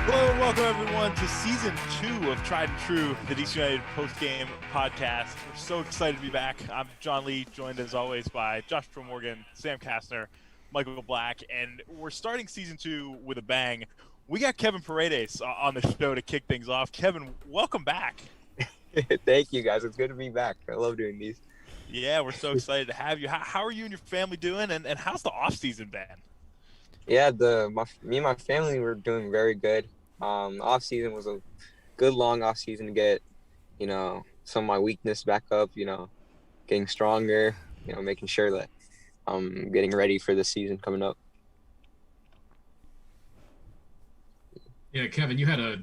Hello and welcome everyone to season 2 of Tried and True, the DC United post-game podcast. We're so excited to be back. I'm John Lee, joined as always by Joshua Morgan, Sam Kastner, Michael Black, and we're starting season 2 with a bang. We got Kevin Paredes on the show to kick things off. Kevin, welcome back. Thank you, guys. It's good to be back. I love doing these. Yeah, we're so excited to have you. How are you and your family doing, and how's the off-season been? Yeah, me and my family were doing very good. Off season was a good long off season to get, some of my weakness back up. Getting stronger. Making sure that I'm getting ready for the season coming up. Yeah, Kevin, you had a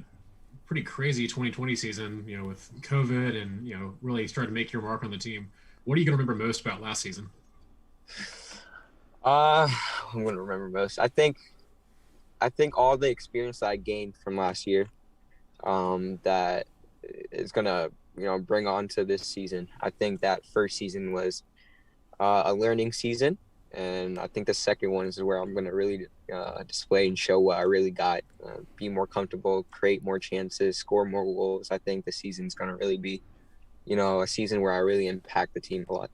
pretty crazy 2020 season, with COVID and, really started to make your mark on the team. What are you going to remember most about last season? I'm going to remember most. I think all the experience that I gained from last year, that is going to, bring on to this season. I think that first season was a learning season. And I think the second one is where I'm going to really display and show what I really got, be more comfortable, create more chances, score more goals. I think the season's going to really be, a season where I really impact the team a lot.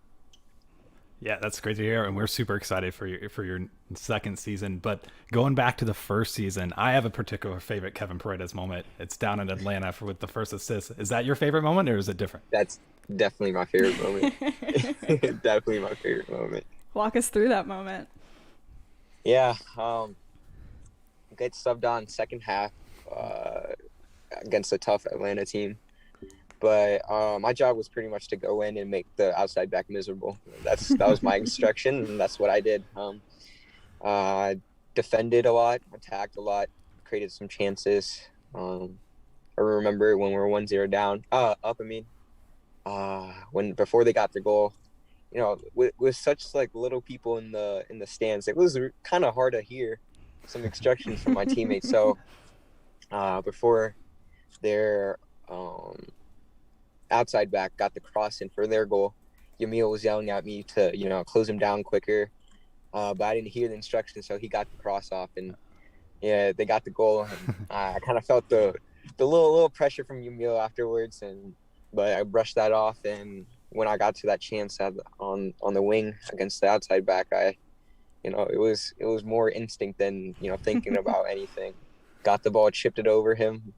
Yeah, that's great to hear, and we're super excited for your second season. But going back to the first season, I have a particular favorite Kevin Paredes moment. It's down in Atlanta with the first assist. Is that your favorite moment, or is it different? That's definitely my favorite moment. Definitely my favorite moment. Walk us through that moment. Yeah, get subbed on second half against a tough Atlanta team. But my job was pretty much to go in and make the outside back miserable. That was my instruction, and that's what I did. Defended a lot, attacked a lot, created some chances. I remember when we were 1-0 down, when before they got the goal, with such little people in the stands, it was kind of hard to hear some instructions from my teammates. So before their outside back got the cross in for their goal, Yamil was yelling at me to close him down quicker, but I didn't hear the instructions, so he got the cross off, and yeah, they got the goal. And I kind of felt the little pressure from Yamil afterwards, but I brushed that off. And when I got to that chance on the wing against the outside back, it was more instinct than thinking about anything. Got the ball, chipped it over him.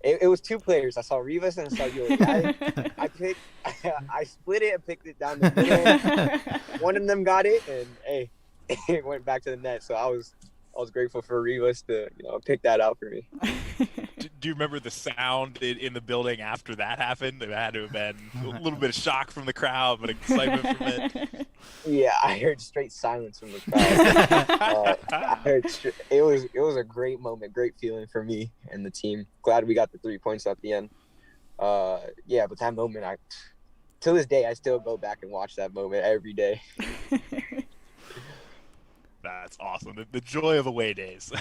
It was two players. I saw Rivas and I saw Yuri. I split it and picked it down the middle. One of them got it, and it went back to the net. So I was grateful for Rivas to pick that out for me. Do you remember the sound in the building after that happened? It had to have been a little bit of shock from the crowd, but excitement from it. Yeah, I heard straight silence from the crowd. It was a great moment, great feeling for me and the team. Glad we got the 3 points at the end. But that moment, to this day, I still go back and watch that moment every day. That's awesome. The joy of away days.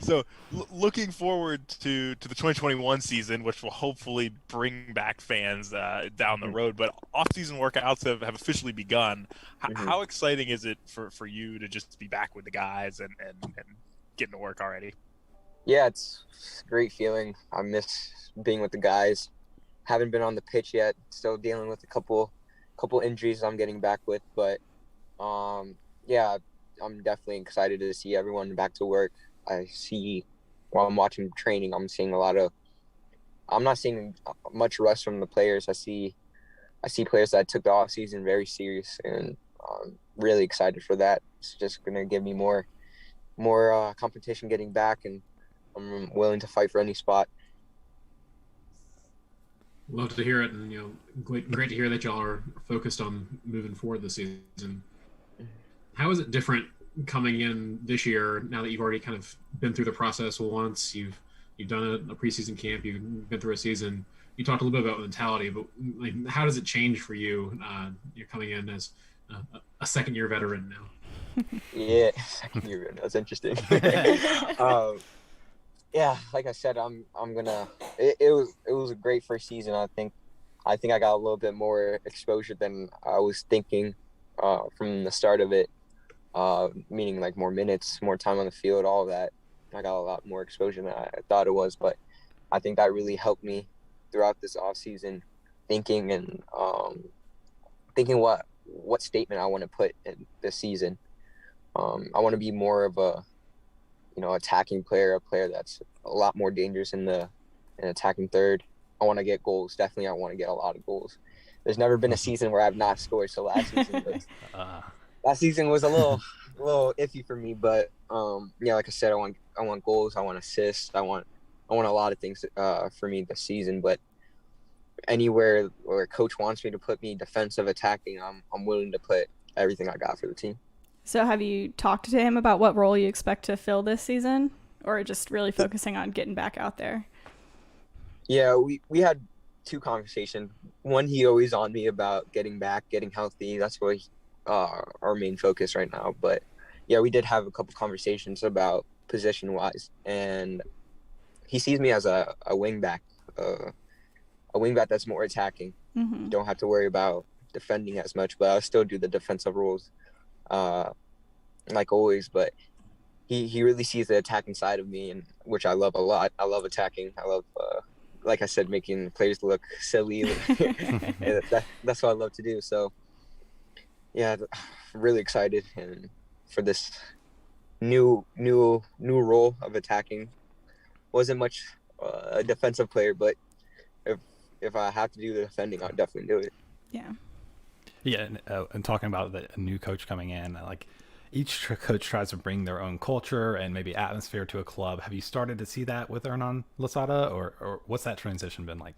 So looking forward to the 2021 season, which will hopefully bring back fans down the road. But off-season workouts have officially begun. How exciting is it for you to just be back with the guys and getting to work already? Yeah, it's a great feeling. I miss being with the guys. Haven't been on the pitch yet. Still dealing with a couple injuries I'm getting back with. But yeah, I'm definitely excited to see everyone back to work. While I'm watching training, I'm not seeing much rust from the players. I see players that took the off season very serious, and I'm really excited for that. It's just going to give me more competition getting back, and I'm willing to fight for any spot. Love to hear it, and great to hear that y'all are focused on moving forward this season. How is it different coming in this year now that you've already kind of been through the process once? You've done a preseason camp, you've been through a season. You talked a little bit about mentality, but how does it change for you? You're coming in as a second-year veteran now. Yeah, second-year veteran. That's interesting. Yeah, like I said, I'm gonna. It was a great first season. I think I got a little bit more exposure than I was thinking from the start of it. Meaning more minutes, more time on the field, all of that. I got a lot more exposure than I thought it was. But I think that really helped me throughout this offseason, thinking and thinking what statement I want to put in this season. I want to be more of a attacking player, a player that's a lot more dangerous in an attacking third. I want to get goals. Definitely, I want to get a lot of goals. There's never been a season where I've not scored. So last season was a little iffy for me. But like I said, I want goals. I want assists. I want a lot of things for me this season. But anywhere where coach wants me to put me defensive, attacking, I'm willing to put everything I got for the team. So have you talked to him about what role you expect to fill this season, or just really focusing on getting back out there? Yeah, we had 2 conversations. One, he always on me about getting back, getting healthy. That's what our main focus right now. But yeah, we did have a couple conversations about position wise, and he sees me as a wing back, a wing back that's more attacking. Mm-hmm. You don't have to worry about defending as much, but I'll still do the defensive roles. Like always, but he really sees the attacking side of me, and which I love a lot. I love attacking. I love, like I said, making players look silly. That's what I love to do. So, yeah, really excited and for this new role of attacking. Wasn't much a defensive player, but if I have to do the defending, I'll definitely do it. Yeah. Yeah, and talking about the new coach coming in, like each coach tries to bring their own culture and maybe atmosphere to a club. Have you started to see that with Hernan Losada, or what's that transition been like?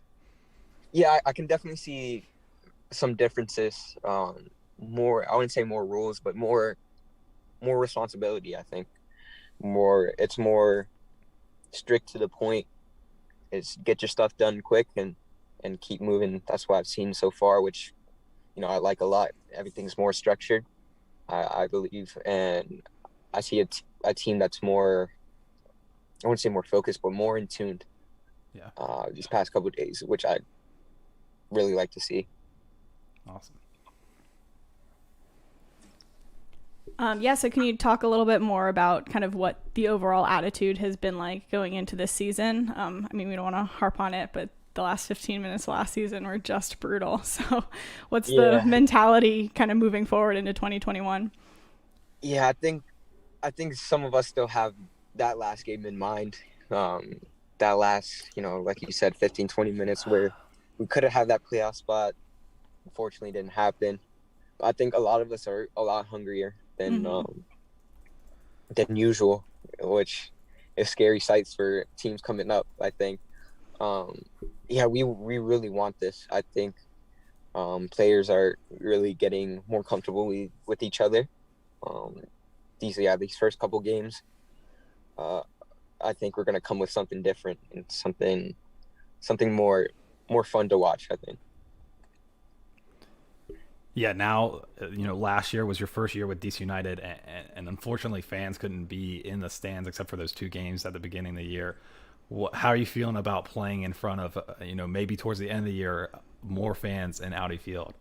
Yeah, I can definitely see some differences. More, I wouldn't say more rules, but more responsibility. I think it's more strict to the point. It's get your stuff done quick and keep moving. That's what I've seen so far, which I like a lot. Everything's more structured, I believe, and I see a team that's more, I wouldn't say more focused, but more in tuned. Yeah. These past couple of days, which I really like to see. Awesome. So can you talk a little bit more about kind of what the overall attitude has been like going into this season? We don't want to harp on it, but the last 15 minutes last season were just brutal. So what's the mentality kind of moving forward into 2021? Yeah, I think some of us still have that last game in mind. That last, like you said, 15, 20 minutes where we could have had that playoff spot. Unfortunately, didn't happen. But I think a lot of us are a lot hungrier than usual, which is scary sights for teams coming up, I think. We really want this. I think players are really getting more comfortable with each other. These first couple games, I think we're gonna come with something different and something more fun to watch, I think. Yeah, now, last year was your first year with DC United, and unfortunately fans couldn't be in the stands except for those 2 games at the beginning of the year. How are you feeling about playing in front of, maybe towards the end of the year, more fans in Audi Field?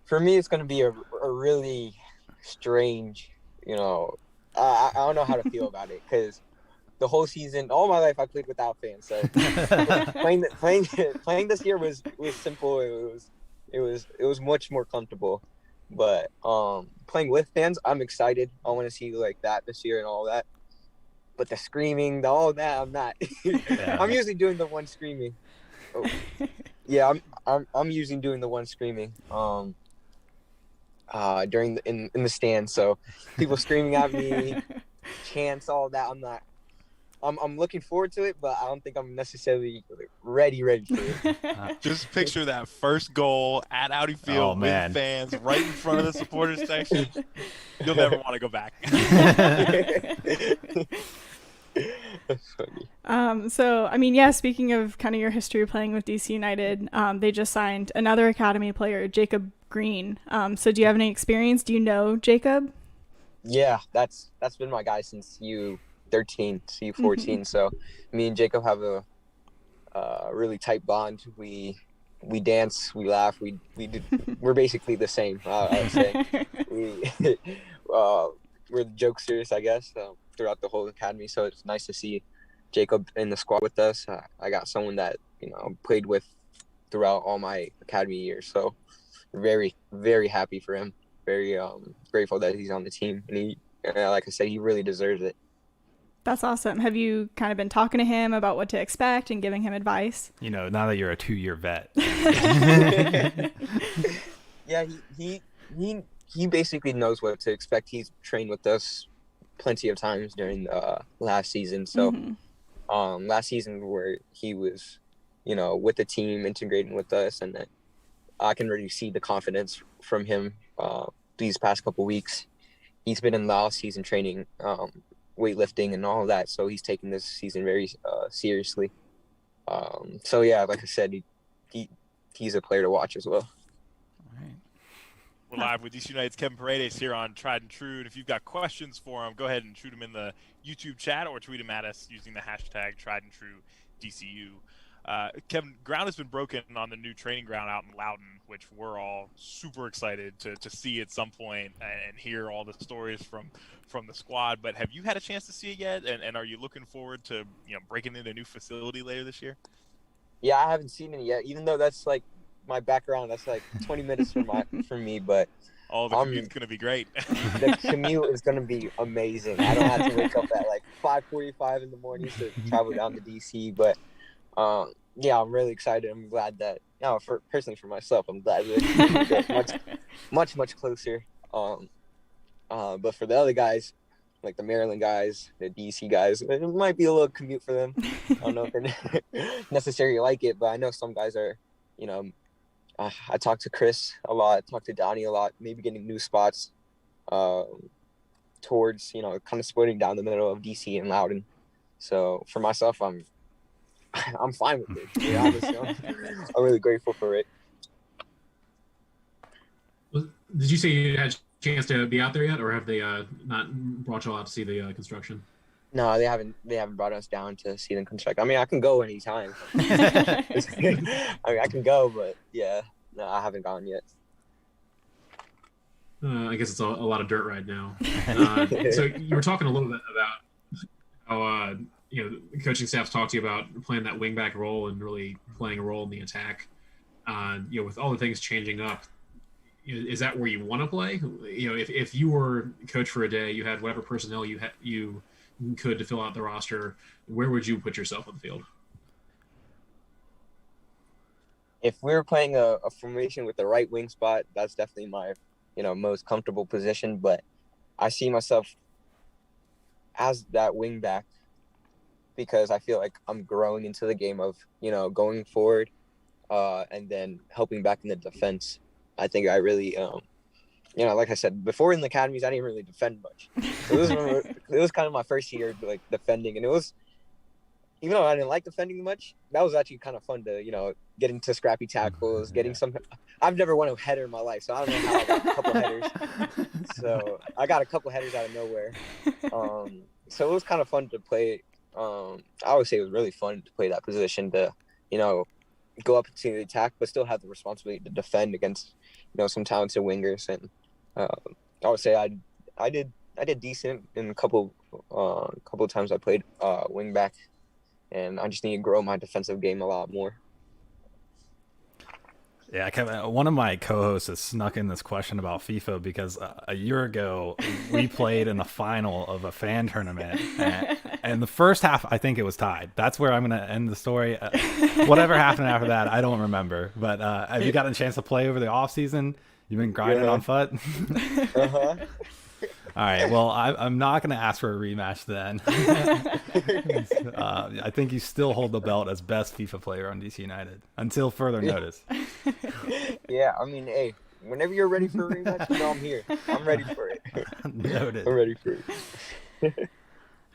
For me, it's going to be a really strange, I don't know how to feel about it, because the whole season, all my life, I played without fans. So playing this year was simple. It was much more comfortable. But playing with fans, I'm excited. I want to see the atmosphere and all that. But the screaming, all that, I'm not. Yeah. I'm usually doing the one screaming. Oh. Yeah, I'm usually doing the one screaming. During in the stands, so people screaming at me, chants, all that. I'm not. I'm looking forward to it, but I don't think I'm necessarily ready for it. Just picture that first goal at Audi Field with fans right in front of the supporters section. You'll never want to go back. That's funny. Speaking of kind of your history playing with DC United, they just signed another academy player, Jacob Green. So do you have any experience? Do you know Jacob? Yeah, that's been my guy since U13, U14. Mm-hmm. So me and Jacob have a really tight bond. We dance, we laugh, we're basically the same. I would say we're the jokesters, I guess. So throughout the whole academy. So it's nice to see Jacob in the squad with us. I got someone that played with throughout all my academy years. So very, very happy for him. Very grateful that he's on the team, and he, like I said, he really deserves it. That's awesome. Have you kind of been talking to him about what to expect and giving him advice? Now that you're a 2-year vet. Yeah, he basically knows what to expect. He's trained with us plenty of times during last season. So last season where he was, with the team, integrating with us, and then I can really see the confidence from him these past couple weeks. He's been in the off-season training, weightlifting and all of that, so he's taking this season very seriously. So yeah, like I said, he's a player to watch as well. We're live with DC United's Kevin Paredes here on Tried and True. And if you've got questions for him, go ahead and shoot them in the YouTube chat or tweet them at us using the hashtag Tried and True DCU. Kevin, ground has been broken on the new training ground out in Loudoun, which we're all super excited to see at some point and hear all the stories from the squad. But have you had a chance to see it yet? And are you looking forward to breaking into a new facility later this year? Yeah, I haven't seen it yet, even though that's like my background. That's like 20 minutes from me, but the commute's going to be great. The commute is going to be amazing. I don't have to wake up at like 5:45 in the morning to travel down to DC, but yeah, I'm really excited. I'm glad that, personally for myself, I'm glad that it's much closer. But for the other guys, like the Maryland guys, the DC guys, it might be a little commute for them. I don't know if they necessarily like it, but I know some guys are, I talk to Chris a lot, I talk to Donnie a lot, maybe getting new spots towards, kind of splitting down the middle of DC and Loudoun. So for myself, I'm fine with it. Yeah, honestly, I'm really grateful for it. Did you say you had a chance to be out there yet, or have they not brought you all out to see the construction? No, they haven't brought us down to see them construct. I mean, I can go anytime. I can go, but yeah, no, I haven't gone yet. I guess it's a lot of dirt right now. So you were talking a little bit about how the coaching staff's talked to you about playing that wingback role and really playing a role in the attack. With all the things changing up, is that where you want to play? If you were coach for a day, you had whatever personnel you could to fill out the roster, where would you put yourself on the field? If we were playing a formation with the right wing spot, that's definitely my, most comfortable position. But I see myself as that wing back because I feel like I'm growing into the game of, going forward and then helping back in the defense. I think I really, like I said, before in the academies, I didn't really defend much. So it was kind of my first year, like, defending. And it was, even though I didn't like defending much, that was actually kind of fun to, get into scrappy tackles, getting some. I've never won a header in my life, so I don't know how I got a couple headers. So I got a couple headers out of nowhere. So it was kind of fun to play. I would say it was really fun to play that position to, go up to the attack, but still have the responsibility to defend against, some talented wingers. And I would say I did decent in a couple of times I played wing back, and I just need to grow my defensive game a lot more. Yeah, Kevin, one of my co-hosts has snuck in this question about FIFA because a year ago we played in the final of a fan tournament, and the first half I think it was tied. That's where I'm going to end the story. Whatever happened after that, I don't remember. But have you gotten a chance to play over the off season? You've been grinding on foot. All right. Well, I'm not going to ask for a rematch then. I think you still hold the belt as best FIFA player on DC United until further notice. Yeah, I mean, hey, whenever you're ready for a rematch, I'm here. I'm ready for it. Noted. I'm ready for it.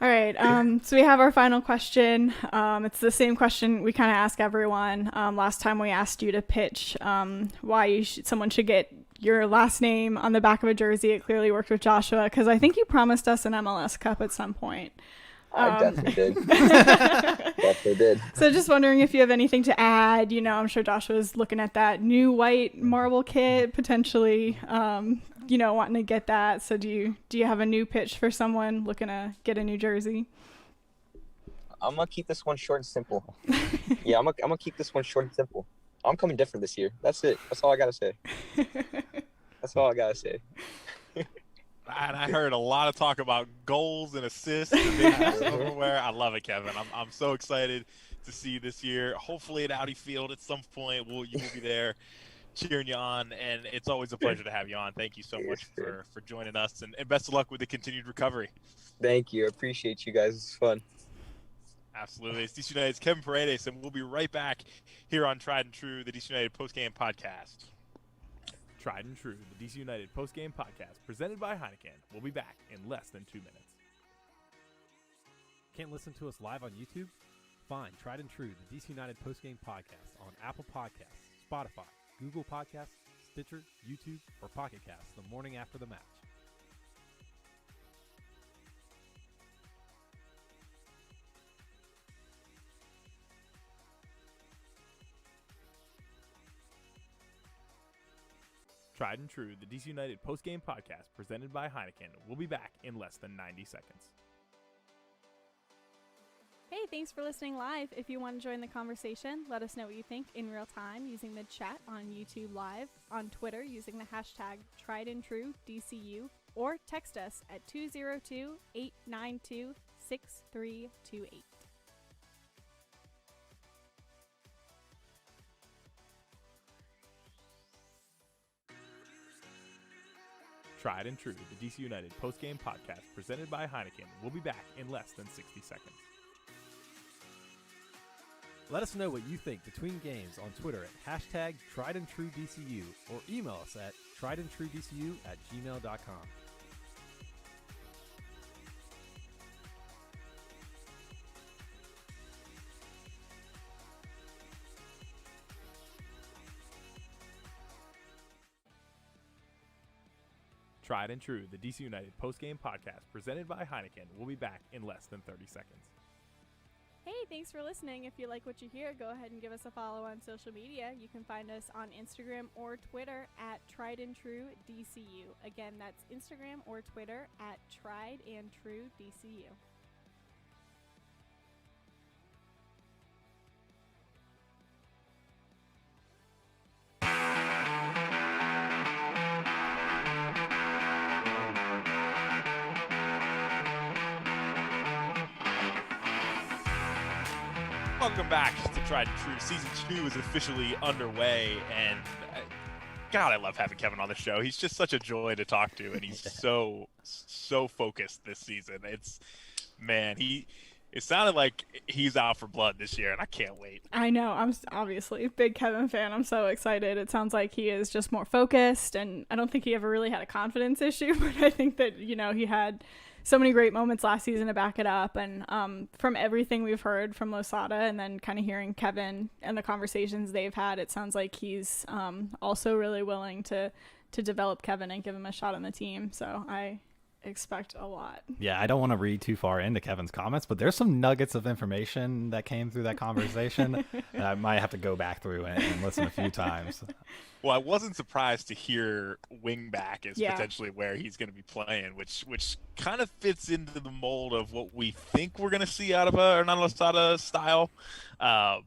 All right. So we have our final question. It's the same question we kind of ask everyone. Last time we asked you to pitch why someone should get your last name on the back of a jersey. It clearly worked with Joshua because I think you promised us an MLS Cup at some point. I definitely did. Definitely did. So just wondering if you have anything to add. I'm sure Joshua's looking at that new white marble kit potentially. wanting to get that. So do you have a new pitch for someone looking to get a new jersey? I'm gonna keep this one short and simple. Yeah, I'm gonna keep this one short and simple. I'm coming different this year. That's it. That's all I gotta say. That's all I gotta say. And I heard a lot of talk about goals and assists and things everywhere. I love it, Kevin. I'm so excited to see you this year. Hopefully at Audi Field at some point you will be there cheering you on, and it's always a pleasure to have you on. Thank you so much for joining us, and best of luck with the continued recovery. Thank you. I appreciate you guys. It's fun. Absolutely. It's DC United's Kevin Paredes, and we'll be right back here on Tried and True, the DC United postgame podcast. Tried and True, the DC United postgame podcast, presented by Heineken. We'll be back in less than 2 minutes. Can't listen to us live on YouTube? Find Tried and True, the DC United postgame podcast on Apple Podcasts, Spotify, Google Podcasts, Stitcher, YouTube, or Pocket Casts the morning after the match. Tried and True, the DC United postgame podcast, presented by Heineken. We'll be back in less than 90 seconds. Hey, thanks for listening live. If you want to join the conversation, let us know what you think in real time using the chat on YouTube Live, on Twitter using the hashtag TriedAndTrueDCU, or text us at 202-892-6328. Tried and True, the DC United postgame podcast, presented by Heineken. We'll be back in less than 60 seconds. Let us know what you think between games on Twitter at hashtag TriedAndTrueDCU, or email us at triedandtruedcu@gmail.com. Tried and True, the DC United postgame podcast, presented by Heineken. We'll be back in less than 30 seconds. Hey, thanks for listening. If you like what you hear, go ahead and give us a follow on social media. You can find us on Instagram or Twitter at TriedAndTrueDCU. Again, that's Instagram or Twitter at TriedAndTrueDCU. Welcome back to Tried and True. Season 2 is officially underway, and God, I love having Kevin on the show. He's just such a joy to talk to, and he's so focused this season. It sounded like he's out for blood this year, and I can't wait. I know. I'm obviously a big Kevin fan. I'm so excited. It sounds like he is just more focused, and I don't think he ever really had a confidence issue, but I think that, he had so many great moments last season to back it up. And from everything we've heard from Losada and then kind of hearing Kevin and the conversations they've had, it sounds like he's also really willing to develop Kevin and give him a shot on the team. So I expect a lot. Yeah, I don't want to read too far into Kevin's comments, but there's some nuggets of information that came through that conversation that I might have to go back through and listen a few times. Well, I wasn't surprised to hear wingback is potentially where he's going to be playing, which kind of fits into the mold of what we think we're going to see out of a Hernan Losada style. And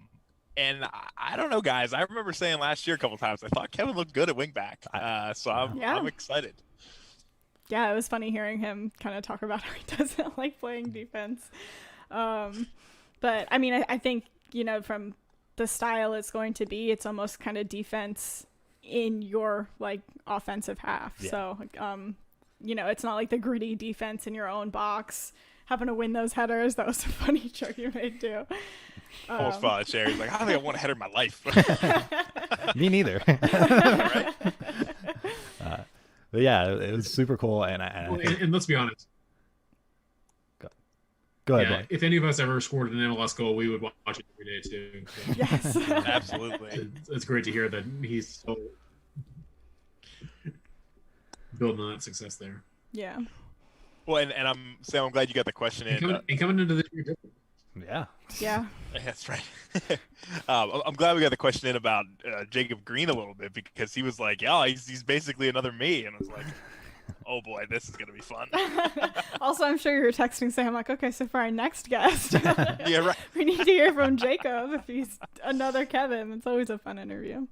I don't know, guys. I remember saying last year a couple times I thought Kevin looked good at wingback, so I'm excited. Yeah, it was funny hearing him kind of talk about how he doesn't like playing defense. But I mean, I think, from the style it's going to be, it's almost kind of defense in your offensive half. Yeah. So, it's not like the gritty defense in your own box, having to win those headers. That was a funny joke you made too. Almost fell out of chair. He's like, I don't think I want a header in my life. Me neither. Right? But yeah, it was super cool, and let's be honest. Go ahead. Yeah, Blake. if any of us ever scored an MLS goal, we would watch it every day too. So. Yes, absolutely. It's great to hear that he's so building on that success there. Yeah. Well, and Sam, I'm glad you got the question in. Coming into this year. Yeah. That's right. I'm glad we got the question in about Jacob Green a little bit, because he was like, "Yeah, he's basically another me," and I was like, oh boy, this is gonna be fun. Also, I'm sure you're texting Sam like, okay, so for our next guest, Yeah, right. we need to hear from Jacob if he's another Kevin. It's always a fun interview.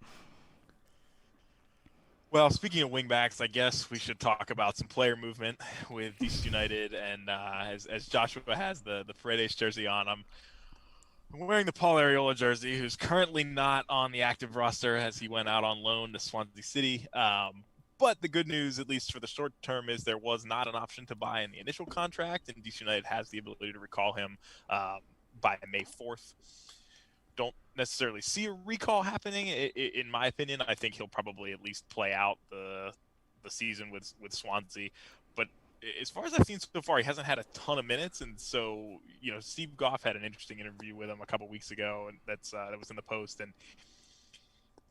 Well, speaking of wingbacks, I guess we should talk about some player movement with DC United, and as Joshua has the Paredes jersey on, I'm wearing the Paul Arriola jersey, who's currently not on the active roster as he went out on loan to Swansea City. But the good news, at least for the short term, is there was not an option to buy in the initial contract, and DC United has the ability to recall him by May 4th. Don't necessarily see a recall happening, in my opinion. I think he'll probably at least play out the season with Swansea. But as far as I've seen so far, he hasn't had a ton of minutes, and so Steve Goff had an interesting interview with him a couple weeks ago, and that was in the Post. And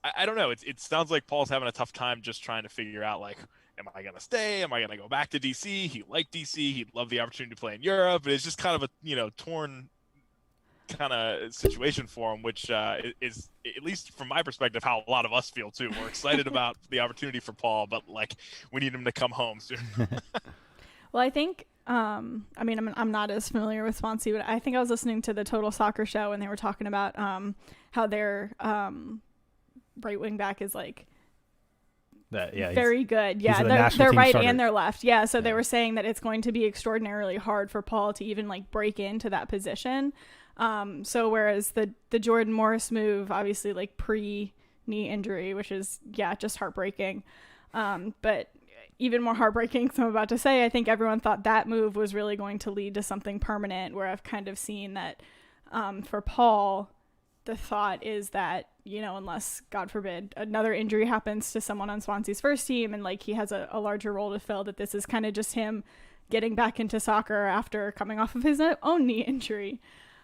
I don't know. It sounds like Paul's having a tough time just trying to figure out, like, am I going to stay? Am I going to go back to DC? He liked DC. He'd love the opportunity to play in Europe. But it's just kind of a torn kind of situation for him, which is, at least from my perspective, how a lot of us feel too. We're excited about the opportunity for Paul, but like we need him to come home soon. Well, I think I'm not as familiar with Swansea, but I think I was listening to the Total Soccer show and they were talking about how their right wing back is like very good. Yeah, they're right starter. And they're left. Yeah, so they were saying that it's going to be extraordinarily hard for Paul to even like break into that position. So whereas the Jordan Morris move, obviously like pre-knee injury, which is, just heartbreaking. But even more heartbreaking, so I'm about to say, I think everyone thought that move was really going to lead to something permanent, where I've kind of seen that for Paul, the thought is that, unless, God forbid, another injury happens to someone on Swansea's first team and like he has a larger role to fill, that this is kind of just him getting back into soccer after coming off of his own knee injury.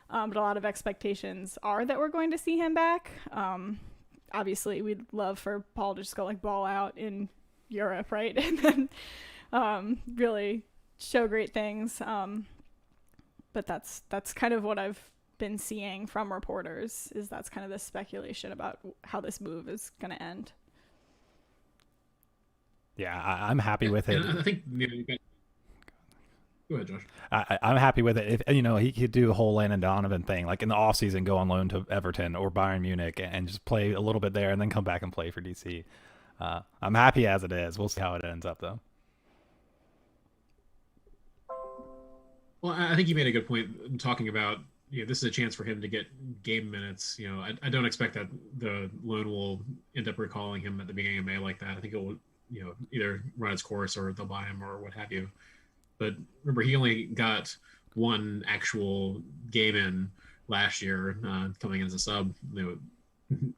But a lot of expectations are that we're going to see him back. Obviously, we'd love for Paul to just go like ball out in Europe, right? And then really show great things. But that's kind of what I've been seeing from reporters, is that's kind of the speculation about how this move is going to end. Yeah, I'm happy with it. I think go ahead, Josh. I'm happy with it. If he could do a whole Landon Donovan thing, like in the offseason, go on loan to Everton or Bayern Munich and just play a little bit there and then come back and play for DC. I'm happy as it is. We'll see how it ends up, though. Well, I think you made a good point talking about, this is a chance for him to get game minutes. I don't expect that the loan will end up recalling him at the beginning of May like that. I think it will, either run its course or they'll buy him or what have you. But remember, he only got one actual game in last year, coming in as a sub.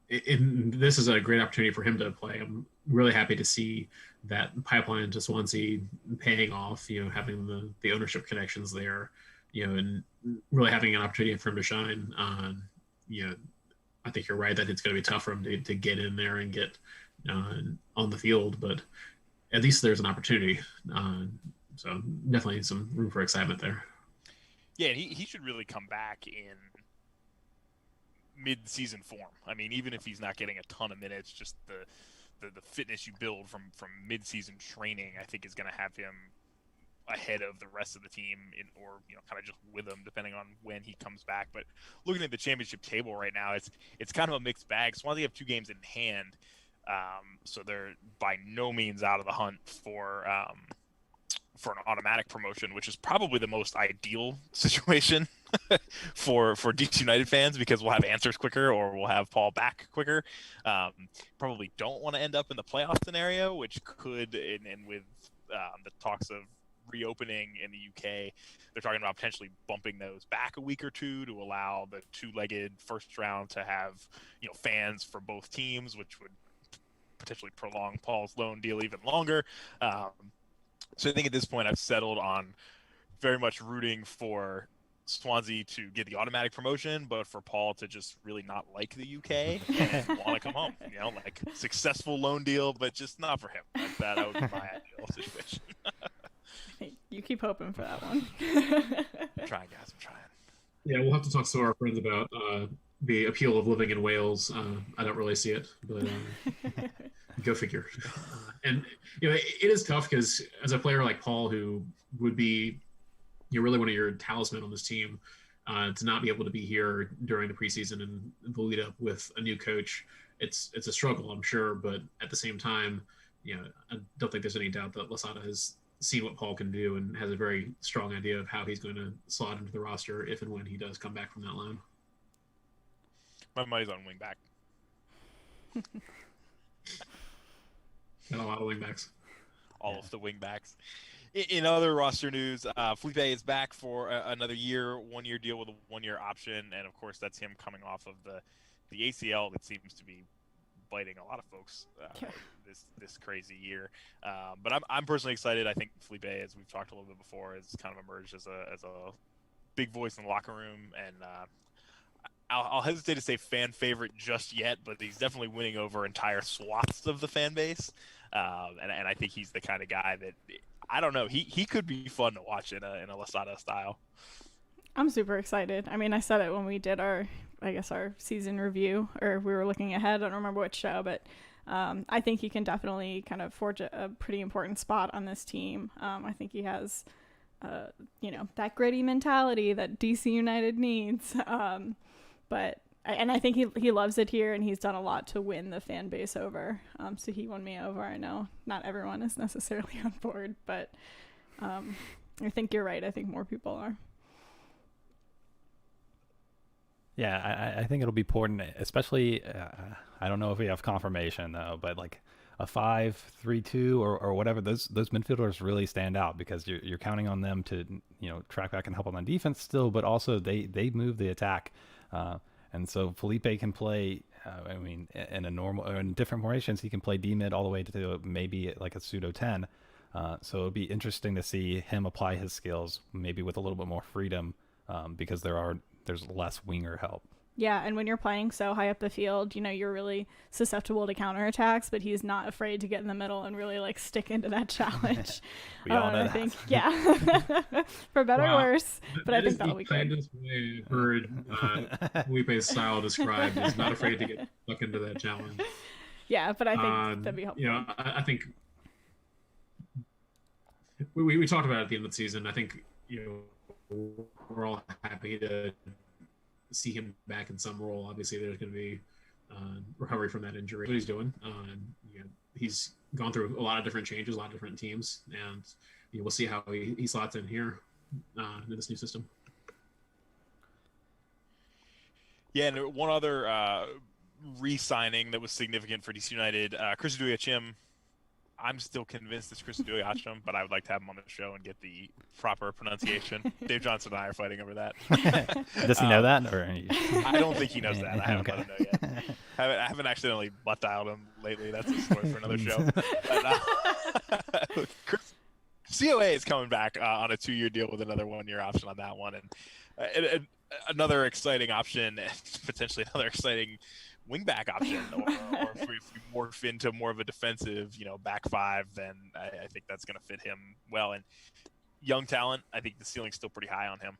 This is a great opportunity for him to play. I'm really happy to see that pipeline to Swansea paying off, having the ownership connections there, and really having an opportunity for him to shine. I think you're right that it's going to be tough for him to get in there and get on the field, but at least there's an opportunity. So definitely some room for excitement there. Yeah, and he should really come back in mid-season form. I mean, even if he's not getting a ton of minutes, just the fitness you build from mid-season training, I think is going to have him ahead of the rest of the team, or kind of just with him, depending on when he comes back. But looking at the championship table right now, it's kind of a mixed bag. Swansea have 2 games in hand, so they're by no means out of the hunt for an automatic promotion, which is probably the most ideal situation for DC United fans, because we'll have answers quicker, or we'll have Paul back quicker. Probably don't want to end up in the playoff scenario, which could, and with the talks of reopening in the UK, they're talking about potentially bumping those back a week or two to allow the 2-legged first round to have fans for both teams, which would potentially prolong Paul's loan deal even longer. So I think at this point I've settled on very much rooting for Swansea to get the automatic promotion, but for Paul to just really not like the UK and want to come home. Like successful loan deal, but just not for him. That would be my ideal situation. You keep hoping for that one. I'm trying, guys. I'm trying. Yeah, we'll have to talk to our friends about the appeal of living in Wales. I don't really see it, but Go figure. And it is tough because as a player like Paul, who would be really one of your talisman on this team, to not be able to be here during the preseason and the lead up with a new coach, it's a struggle, I'm sure. But at the same time, I don't think there's any doubt that Losada has seen what Paul can do and has a very strong idea of how he's going to slot into the roster if and when he does come back from that loan. My money's on wing back. Got a lot of wing backs. All of the wing backs. In other roster news, Felipe is back for another year, 1-year deal with a 1-year option, and of course that's him coming off of the ACL that seems to be biting a lot of folks this crazy year. But I'm personally excited. I think Felipe, as we've talked a little bit before, has kind of emerged as a big voice in the locker room, and I'll hesitate to say fan favorite just yet, but he's definitely winning over entire swaths of the fan base. And I think he's the kind of guy that, I don't know, he could be fun to watch in a Losada style. I'm super excited. I mean, I said it when we did our season review, or we were looking ahead. I don't remember which show, but I think he can definitely kind of forge a pretty important spot on this team. I think he has, that gritty mentality that DC United needs. And I think he loves it here, and he's done a lot to win the fan base over. So he won me over. I know not everyone is necessarily on board, but I think you're right. I think more people are. Yeah, I think it'll be important, especially, I don't know if we have confirmation, though, but like a 5-3-2 or whatever, those midfielders really stand out because you're counting on them to, track back and help on defense still, but also they move the attack. And so Felipe can play, in different formations, he can play D-mid all the way to maybe like a pseudo 10. So it'll be interesting to see him apply his skills, maybe with a little bit more freedom, because there's less winger help. Yeah, and when you're playing so high up the field, you're really susceptible to counterattacks, but he's not afraid to get in the middle and really stick into that challenge. We all know I that. think, yeah, for better or worse, but I think that'll be good. Heard Felipe's style described. He's not afraid to get stuck into that challenge. Yeah, but I think that'd be helpful. I think we talked about it at the end of the season. I think we're all happy to see him back in some role. Obviously, there's going to be recovery from that injury. What he's doing, he's gone through a lot of different changes, a lot of different teams, and we'll see how he slots in here in this new system. Yeah, and one other re-signing that was significant for DC United, Chris Aduya-Chim. I'm still convinced it's Chris Aduya-Chim, but I would like to have him on the show and get the proper pronunciation. Dave Johnson and I are fighting over that. Does he know that? Or I don't think he knows that. I haven't let him know yet. I haven't accidentally butt-dialed him lately. That's a story for another show. But, COA is coming back on a 2-year deal with another 1-year option on that one. And another exciting option, potentially another exciting wingback option, or if we morph into more of a defensive, back five, then I think that's going to fit him well. And young talent, I think the ceiling's still pretty high on him.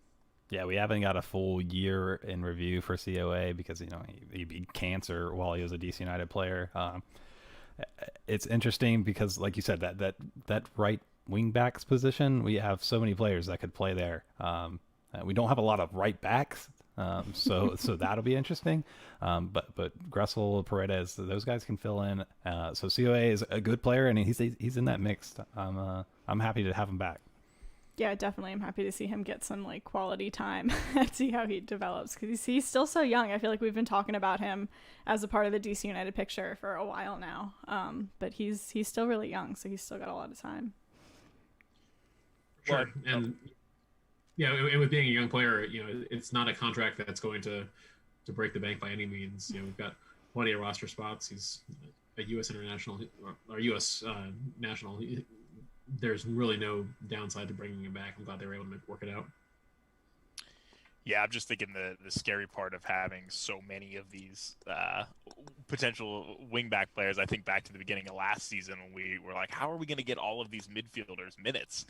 Yeah, we haven't got a full year in review for COA because he beat cancer while he was a DC United player. It's interesting because, like you said, that right wing backs position, we have so many players that could play there. We don't have a lot of right backs. So that'll be interesting. But Gressel, Paredes, those guys can fill in. So COA is a good player, and he's in that mix. I'm happy to have him back. Yeah, definitely. I'm happy to see him get some quality time and see how he develops because he's still so young. I feel like we've been talking about him as a part of the DC United picture for a while now. But he's still really young, so he's still got a lot of time. Sure, and. Yeah, and with being a young player, it's not a contract that's going to break the bank by any means. We've got plenty of roster spots. He's a U.S. international or U.S. national. There's really no downside to bringing him back. I'm glad they were able to work it out. Yeah, I'm just thinking the scary part of having so many of these potential wingback players. I think back to the beginning of last season when we were like, how are we going to get all of these midfielders minutes?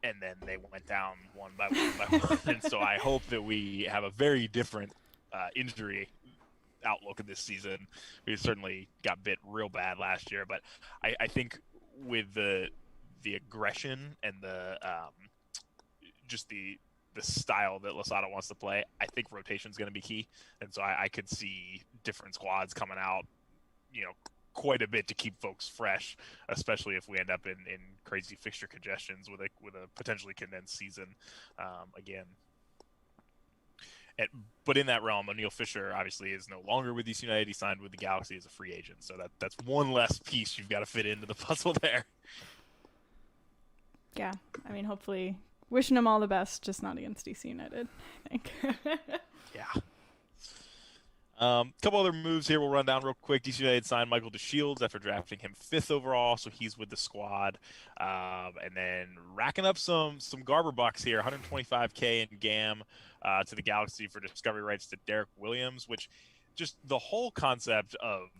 And then they went down one by one. And so I hope that we have a very different injury outlook of this season. We certainly got bit real bad last year, but I think with the aggression and the just the style that Losada wants to play, I think rotation is going to be key, and so I could see different squads coming out, quite a bit to keep folks fresh, especially if we end up in crazy fixture congestions with a potentially condensed season again. But in that realm, O'Neal Fisher obviously is no longer with DC United. He signed with the Galaxy as a free agent, so that's one less piece you've got to fit into the puzzle there. Yeah, I mean, hopefully, wishing him all the best, just not against DC United, I think. Yeah. Couple other moves here we'll run down real quick. DC United signed Michael DeShields after drafting him 5th overall, so he's with the squad. And then racking up some Garber bucks here, $125K in GAM to the Galaxy for discovery rights to Derek Williams, which just the whole concept of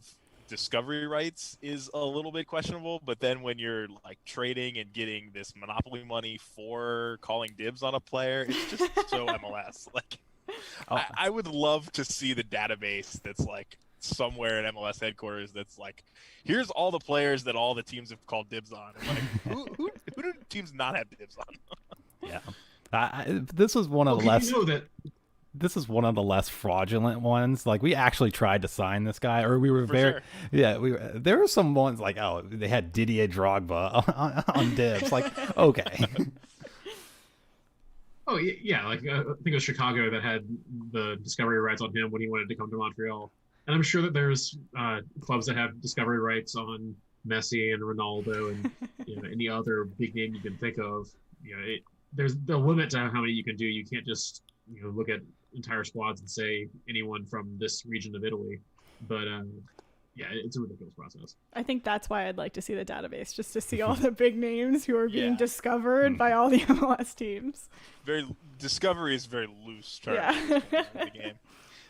discovery rights is a little bit questionable, but then when you're like trading and getting this monopoly money for calling dibs on a player, it's just so MLS. Like, I would love to see the database that's like somewhere at MLS headquarters that's like, here's all the players that all the teams have called dibs on. And like, who do teams not have dibs on? Yeah. This was one of the less. This is one of the less fraudulent ones. Like, we actually tried to sign this guy, or we were there were some ones like, oh, they had Didier Drogba on dibs. Like, okay. Oh, yeah, like I think it was Chicago that had the discovery rights on him when he wanted to come to Montreal. And I'm sure that there's clubs that have discovery rights on Messi and Ronaldo and any other big name you can think of. There's the limit to how many you can do. You can't just look at entire squads and say anyone from this region of Italy. But yeah, it's a ridiculous process. I think that's why I'd like to see the database, just to see all the big names who are being discovered by all the MLS teams. Discovery is very loose term in the game.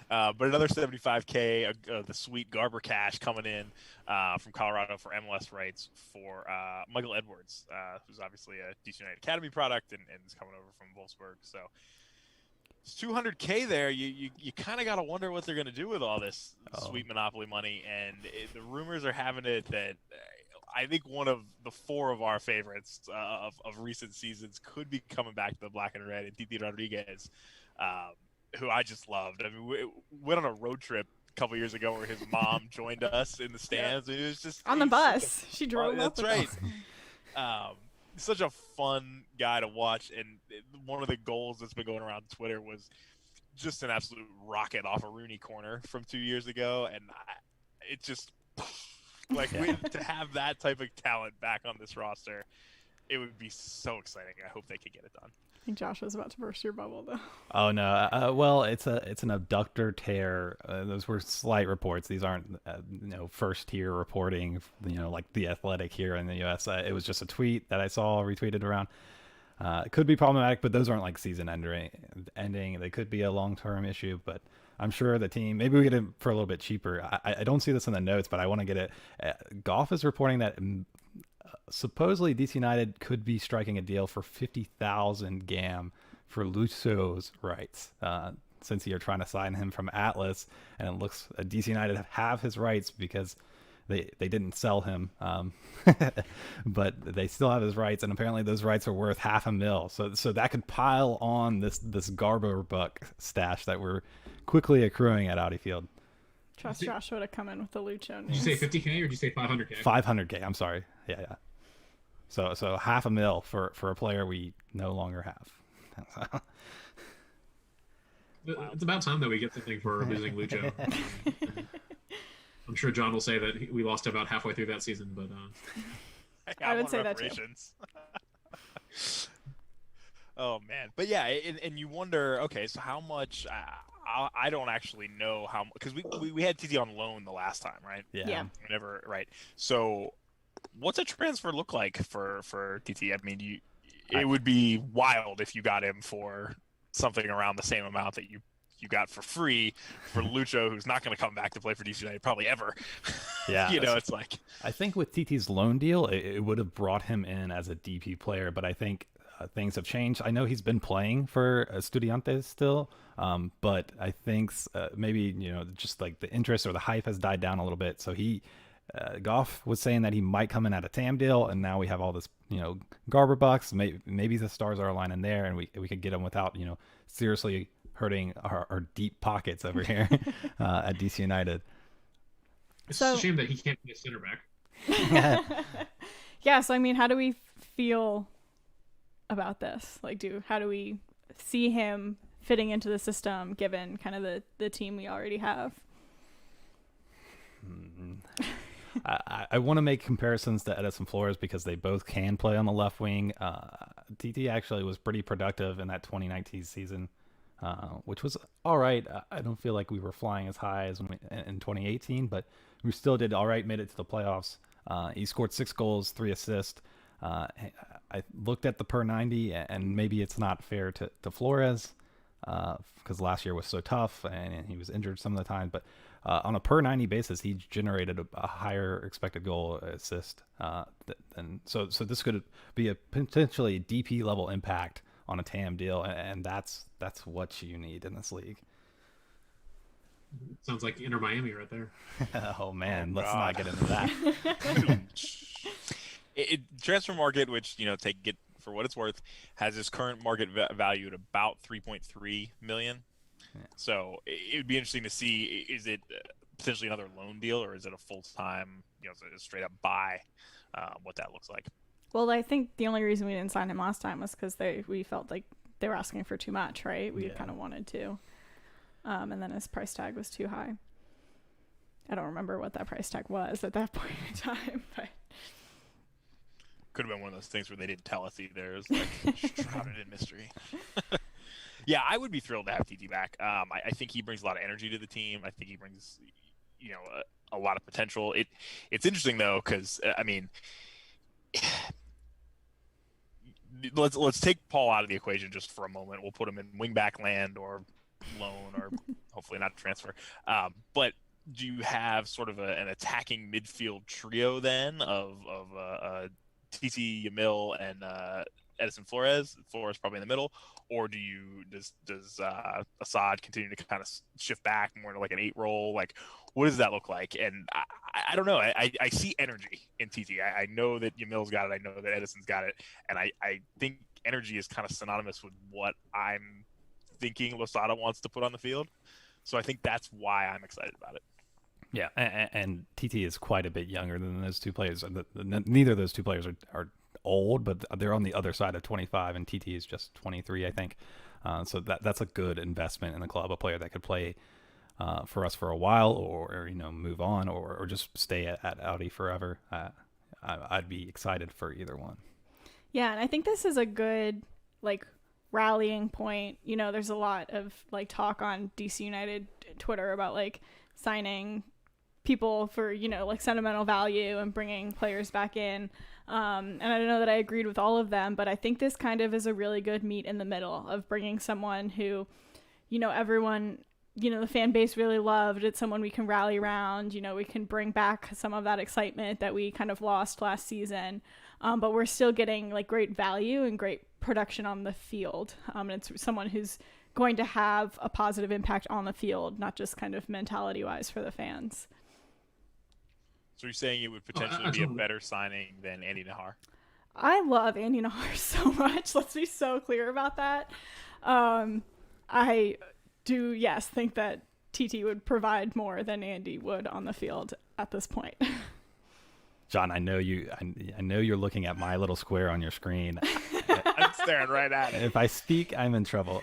But another $75K, the sweet Garber cash coming in from Colorado for MLS rights for Michael Edwards, who's obviously a DC United Academy product and is coming over from Wolfsburg. So it's $200K there. You kind of got to wonder what they're going to do with all this sweet monopoly money. And the rumors are having it that I think one of the 4 of our favorites of recent seasons could be coming back to the black and red, and Titi Rodriguez, who I just loved. I mean, we went on a road trip a couple years ago where his mom joined us in the stands. It was just on the bus. She drove. That's right. Such a fun guy to watch, and one of the goals that's been going around Twitter was just an absolute rocket off a Rooney corner from 2 years ago, and it just like to have that type of talent back on this roster, it would be so exciting. I hope they could get it done. I think Josh was about to burst your bubble, though. Oh no! Well, it's an abductor tear. Those were slight reports. These aren't first tier reporting. Like The Athletic here in the U.S. It was just a tweet that I saw retweeted around. It could be problematic, but those aren't like season ending. They could be a long term issue, but I'm sure the team, maybe we get it for a little bit cheaper. I don't see this in the notes, but I want to get it. Golf is reporting that supposedly DC United could be striking a deal for 50,000 GAM for Lucio's rights, since you're trying to sign him from Atlas, and it looks DC United have his rights because they didn't sell him, but they still have his rights, and apparently those rights are worth $500,000. So that could pile on this Garber buck stash that we're quickly accruing at Audi Field. Trust Joshua to come in with the Lucho news. Did you say 50K or did you say 500K? 500K. I'm sorry. Yeah. So $500,000 for a player we no longer have. It's about time that we get something for losing Lucho. I'm sure John will say that we lost about halfway through that season, but I would say that too. Oh man, but yeah, and you wonder, okay, so how much? I don't actually know how, because we had TT on loan the last time, right? Yeah. Whenever, right? So, what's a transfer look like for TT? I mean, it would be wild if you got him for something around the same amount that you got for free for Lucho, who's not going to come back to play for DC United probably ever. Yeah. It's like, I think with TT's loan deal, it would have brought him in as a DP player, but I think things have changed. I know he's been playing for Estudiantes still, but I think maybe just like the interest or the hype has died down a little bit. So Goff was saying that he might come in at a TAM deal, and now we have all this Garber bucks. Maybe the stars are aligning there, and we could get him without seriously hurting our deep pockets over here at DC United. It's a shame that he can't be a center back. Yeah, so I mean, how do we feel about this? Like, how do we see him fitting into the system given kind of the team we already have? I want to make comparisons to Edison Flores because they both can play on the left wing. TT actually was pretty productive in that 2019 season, which was all right. I don't feel like we were flying as high as in 2018, but we still did all right, made it to the playoffs. He scored 6 goals, 3 assists. I looked at the per 90, and maybe it's not fair to Flores because last year was so tough and he was injured some of the time. But on a per 90 basis, he generated a higher expected goal assist. So this could be a potentially DP level impact on a TAM deal, and that's what you need in this league. Sounds like Inter Miami right there. Oh man, let's not get into that. Transfer market, which take it for what it's worth, has its current market value at about 3.3 million. Yeah. So it would be interesting to see, is it potentially another loan deal, or is it a full-time, a straight up buy? What that looks like. Well, I think the only reason we didn't sign him last time was because we felt like they were asking for too much, right? We kind of wanted to. And then his price tag was too high. I don't remember what that price tag was at that point in time, but could have been one of those things where they didn't tell us either. It was like shrouded in mystery. Yeah, I would be thrilled to have TT back. I think he brings a lot of energy to the team. I think he brings, a lot of potential. It's interesting though, because I mean, let's take Paul out of the equation just for a moment. We'll put him in wingback land or loan, or hopefully not transfer. But do you have sort of an attacking midfield trio then of TT, Yamil, and Edison Flores probably in the middle, or does Assad continue to kind of shift back more to like an 8 role? Like, what does that look like? And I don't know. I see energy in TT. I know that Yamil's got it. I know that Edison's got it, and I think energy is kind of synonymous with what I'm thinking Losada wants to put on the field. So I think that's why I'm excited about it. Yeah, and TT is quite a bit younger than those two players. Neither of those two players are old, but they're on the other side of 25, and TT is just 23, I think. So that's a good investment in the club, a player that could play for us for a while, or move on, or just stay at Audi forever. I'd be excited for either one. Yeah, and I think this is a good rallying point. There's a lot of talk on DC United Twitter about signing people for sentimental value and bringing players back in, and I don't know that I agreed with all of them, but I think this kind of is a really good meet in the middle of bringing someone who everyone the fan base really loved. It's someone we can rally around. We can bring back some of that excitement that we kind of lost last season, but we're still getting great value and great production on the field, and it's someone who's going to have a positive impact on the field, not just kind of mentality wise for the fans. So you're saying it would potentially be a better signing than Andy Nahar? I love Andy Nahar so much. Let's be so clear about that. I do, yes, think that TT would provide more than Andy would on the field at this point. John, I know you're looking at my little square on your screen. I'm staring right at it. If I speak, I'm in trouble.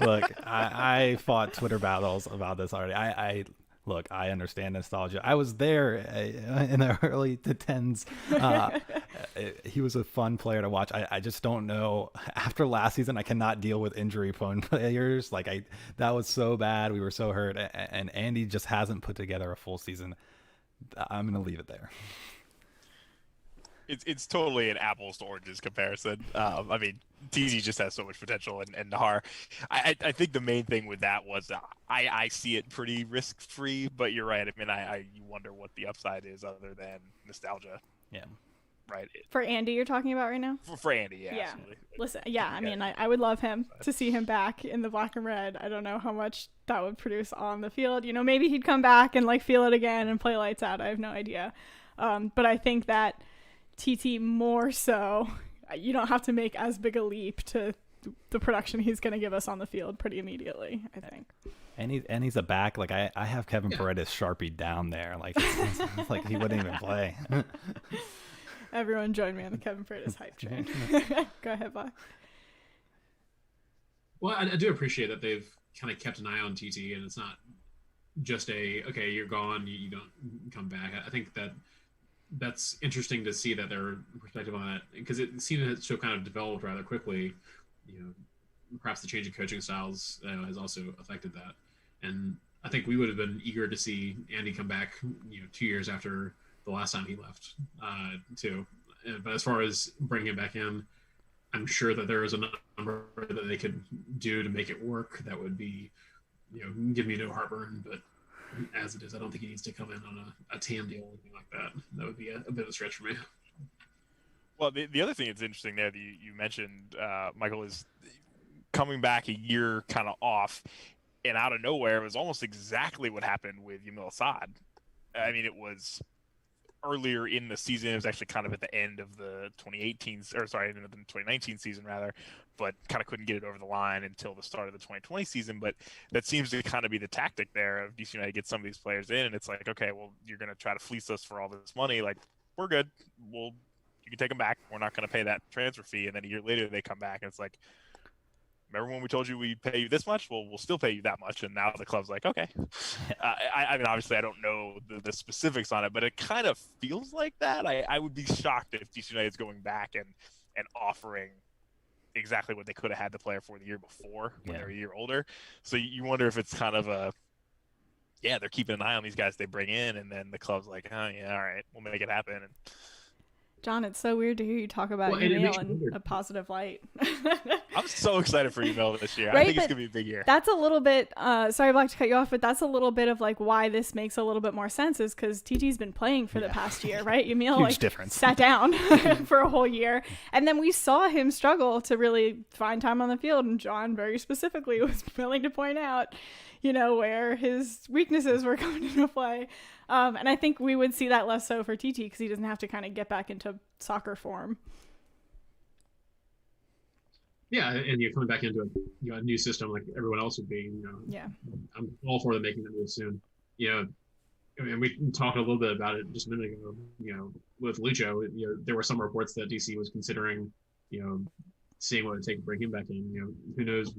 Look, I fought Twitter battles about this already. Look, I understand nostalgia. I was there in the early to 10s. He was a fun player to watch. I just don't know. After last season, I cannot deal with injury-prone players. That was so bad. We were so hurt. And Andy just hasn't put together a full season. I'm going to leave it there. It's totally an apples to oranges comparison. I mean, TZ just has so much potential, and Nahar. I think the main thing with that was I see it pretty risk free, but you're right. I mean, you wonder what the upside is other than nostalgia. Yeah. right? For Andy, you're talking about right now? For Andy, yeah. Yeah. Absolutely. Listen, yeah, I mean, I would love him to see him back in the black and red. I don't know how much that would produce on the field. You know, maybe he'd come back and like feel it again and play lights out. I have no idea. But I think that TT more so, you don't have to make as big a leap to the production he's going to give us on the field pretty immediately, I think. And he's a back. Like I have Kevin Paredes Sharpie down there. Like it's like he wouldn't even play. Everyone join me on the Kevin Paredes hype train. Go ahead, Bob. Well, I do appreciate that they've kind of kept an eye on TT, and it's not just okay, you're gone, you don't come back. I think that's interesting to see that their perspective on it, because it seemed to have kind of developed rather quickly. You know, perhaps the change in coaching styles has also affected that. And I think we would have been eager to see Andy come back, 2 years after the last time he left, too. But as far as bringing him back in, I'm sure that there is a number that they could do to make it work that would be, give me no heartburn. But as it is, I don't think he needs to come in on a TAM deal or anything like that. That would be a bit of a stretch for me. Well, the other thing that's interesting there that you mentioned, Michael, is coming back a year kind of off and out of nowhere. It was almost exactly what happened with Yamil Assad. I mean, it was earlier in the season. It was actually kind of at the end of the 2019 season rather, but kind of couldn't get it over the line until the start of the 2020 season. But that seems to kind of be the tactic there of DC United, get some of these players in, and it's like, okay, well, you're going to try to fleece us for all this money. Like, we're good. You can take them back. We're not going to pay that transfer fee. And then a year later they come back and it's like, remember when we told you we'd pay you this much? Well, we'll still pay you that much. And now the club's like, okay. I mean, obviously I don't know the specifics on it, but it kind of feels like that. I would be shocked if DC United is going back and offering exactly what they could have had the player for the year before when they're a year older. So you wonder if it's kind of they're keeping an eye on these guys they bring in, and then the club's like, oh yeah, all right, we'll make it happen. And John, it's so weird to hear you talk about Yamil in a positive light. I'm so excited for Yamil this year. Right, I think it's going to be a big year. That's a little bit, sorry, I'd like to cut you off, but that's a little bit of like why this makes a little bit more sense is because TT's been playing for the past year, right? Yamil Huge difference. Sat down for a whole year. And then we saw him struggle to really find time on the field. And John very specifically was willing to point out, where his weaknesses were coming into play. And I think we would see that less so for TT because he doesn't have to kind of get back into soccer form. Yeah, and you're coming back into a new system like everyone else would be. Yeah, I'm all for them making the move soon. And we talked a little bit about it just a minute ago. With Lucho, there were some reports that DC was considering, seeing what it would take to bring him back in. Who knows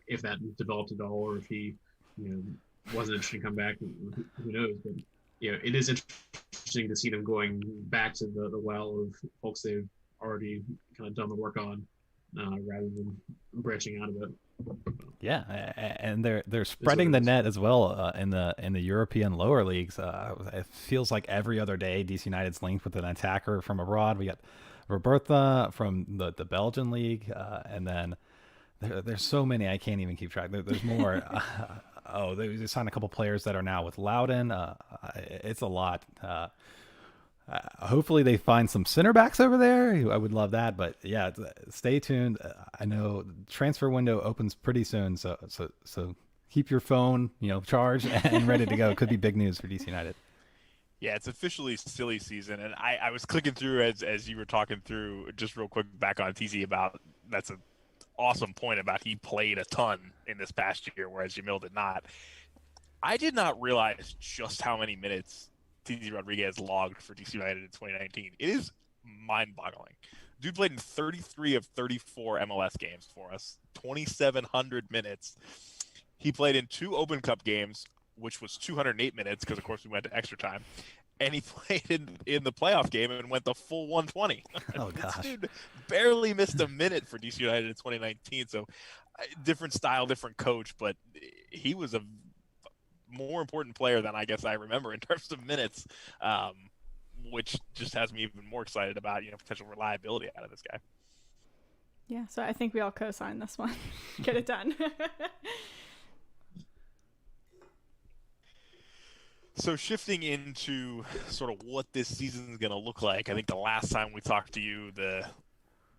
if that developed at all, or if he, wasn't interested in come back. Who knows? But it is interesting to see them going back to the well of folks they've already kind of done the work on, rather than branching out of it. Yeah, and they're spreading the net as well in the European lower leagues. It feels like every other day DC United's linked with an attacker from abroad. We got Roberta from the Belgian league, and then there's so many I can't even keep track. There's more. They signed a couple players that are now with Loudon. It's a lot. Hopefully they find some center backs over there. I would love that. But yeah, stay tuned. I know the transfer window opens pretty soon, so keep your phone, charged and ready to go. It could be big news for DC United. Yeah, it's officially silly season, and I was clicking through as you were talking through just real quick back on TZ about that's a awesome point about he played a ton in this past year, whereas Yamil did not. I did not realize just how many minutes TZ Rodriguez logged for DC United in 2019. It is mind-boggling. Dude played in 33 of 34 MLS games for us, 2,700 minutes. He played in 2 Open Cup games, which was 208 minutes because, of course, we went to extra time. And he played in the playoff game and went the full 120. Oh, gosh. This dude barely missed a minute for DC United in 2019. So different style, different coach, but he was a more important player than I guess I remember in terms of minutes, which just has me even more excited about, potential reliability out of this guy. Yeah, so I think we all co-sign this one. Get it done. So shifting into sort of what this season is going to look like, I think the last time we talked to you, the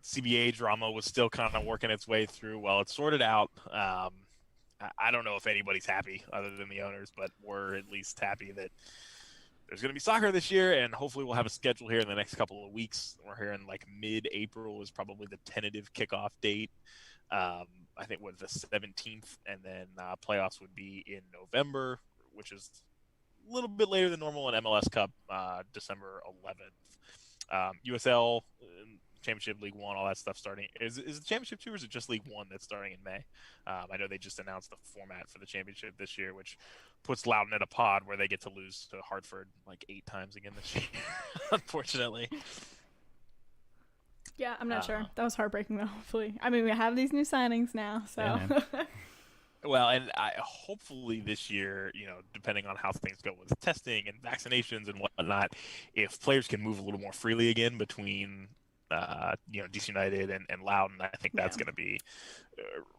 CBA drama was still kind of working its way through. Well, it's sorted out. I don't know if anybody's happy other than the owners, but we're at least happy that there's going to be soccer this year, and hopefully we'll have a schedule here in the next couple of weeks. We're hearing like mid-April is probably the tentative kickoff date. I think with the 17th, and then playoffs would be in November, which is a little bit later than normal, and MLS Cup December 11th. USL Championship, League One, all that stuff starting. Is the Championship 2 or is it just League One that's starting in May? I know they just announced the format for the Championship this year, which puts Loudoun in a pod where they get to lose to Hartford like 8 times again this year, unfortunately. Yeah, I'm not sure. That was heartbreaking, though, hopefully. I mean, we have these new signings now, so. Yeah, Well, and hopefully this year, depending on how things go with testing and vaccinations and whatnot, if players can move a little more freely again between DC United and Loudoun, I think that's going to be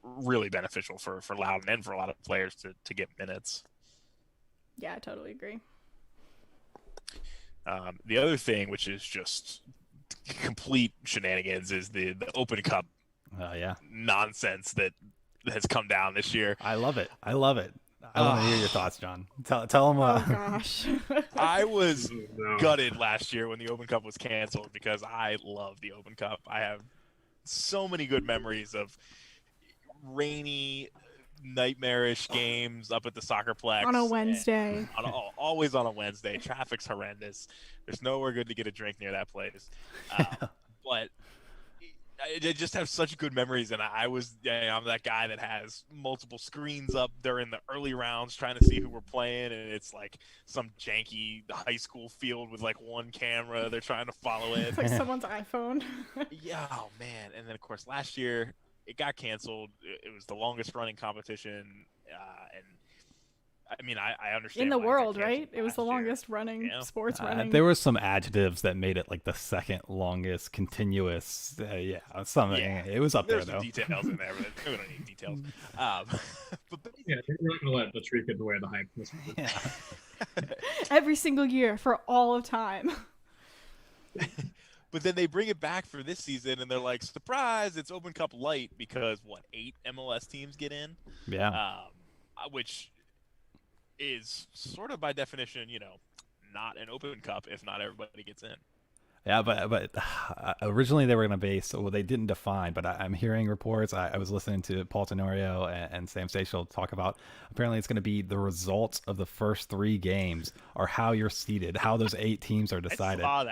really beneficial for Loudoun and for a lot of players to get minutes. Yeah, I totally agree. The other thing, which is just complete shenanigans, is the Open Cup nonsense that has come down this year. I love it. I want to hear your thoughts, John. Tell them. Oh gosh. I was gutted last year when the Open Cup was canceled because I love the Open Cup. I have so many good memories of rainy, nightmarish games up at the Soccerplex on a Wednesday. Always on a Wednesday. Traffic's horrendous. There's nowhere good to get a drink near that place. But I just have such good memories, and I'm that guy that has multiple screens up during the early rounds trying to see who we're playing, and it's like some janky high school field with like one camera. They're trying to follow it. It's like someone's iPhone. Yeah, oh man. And then of course last year it got canceled. It was the longest running competition, and I mean, I understand. In the world, right? It was the longest running sports running. There were some adjectives that made it like the second longest continuous. Something. Yeah. It was up There's there, though. There's details in there, but we don't need details. But we're not going to let the tree get in the way of the hype. Yeah. Every single year for all of time. But then they bring it back for this season, and they're like, surprise, it's Open Cup Light because, 8 MLS teams get in? Yeah. Which is sort of by definition, not an Open Cup if not everybody gets in. Yeah, but originally they were going to base, they didn't define, but I'm hearing reports. I was listening to Paul Tenorio and Sam Stachel talk about, apparently it's going to be the results of the first 3 games or how you're seeded, how those 8 teams are decided. I saw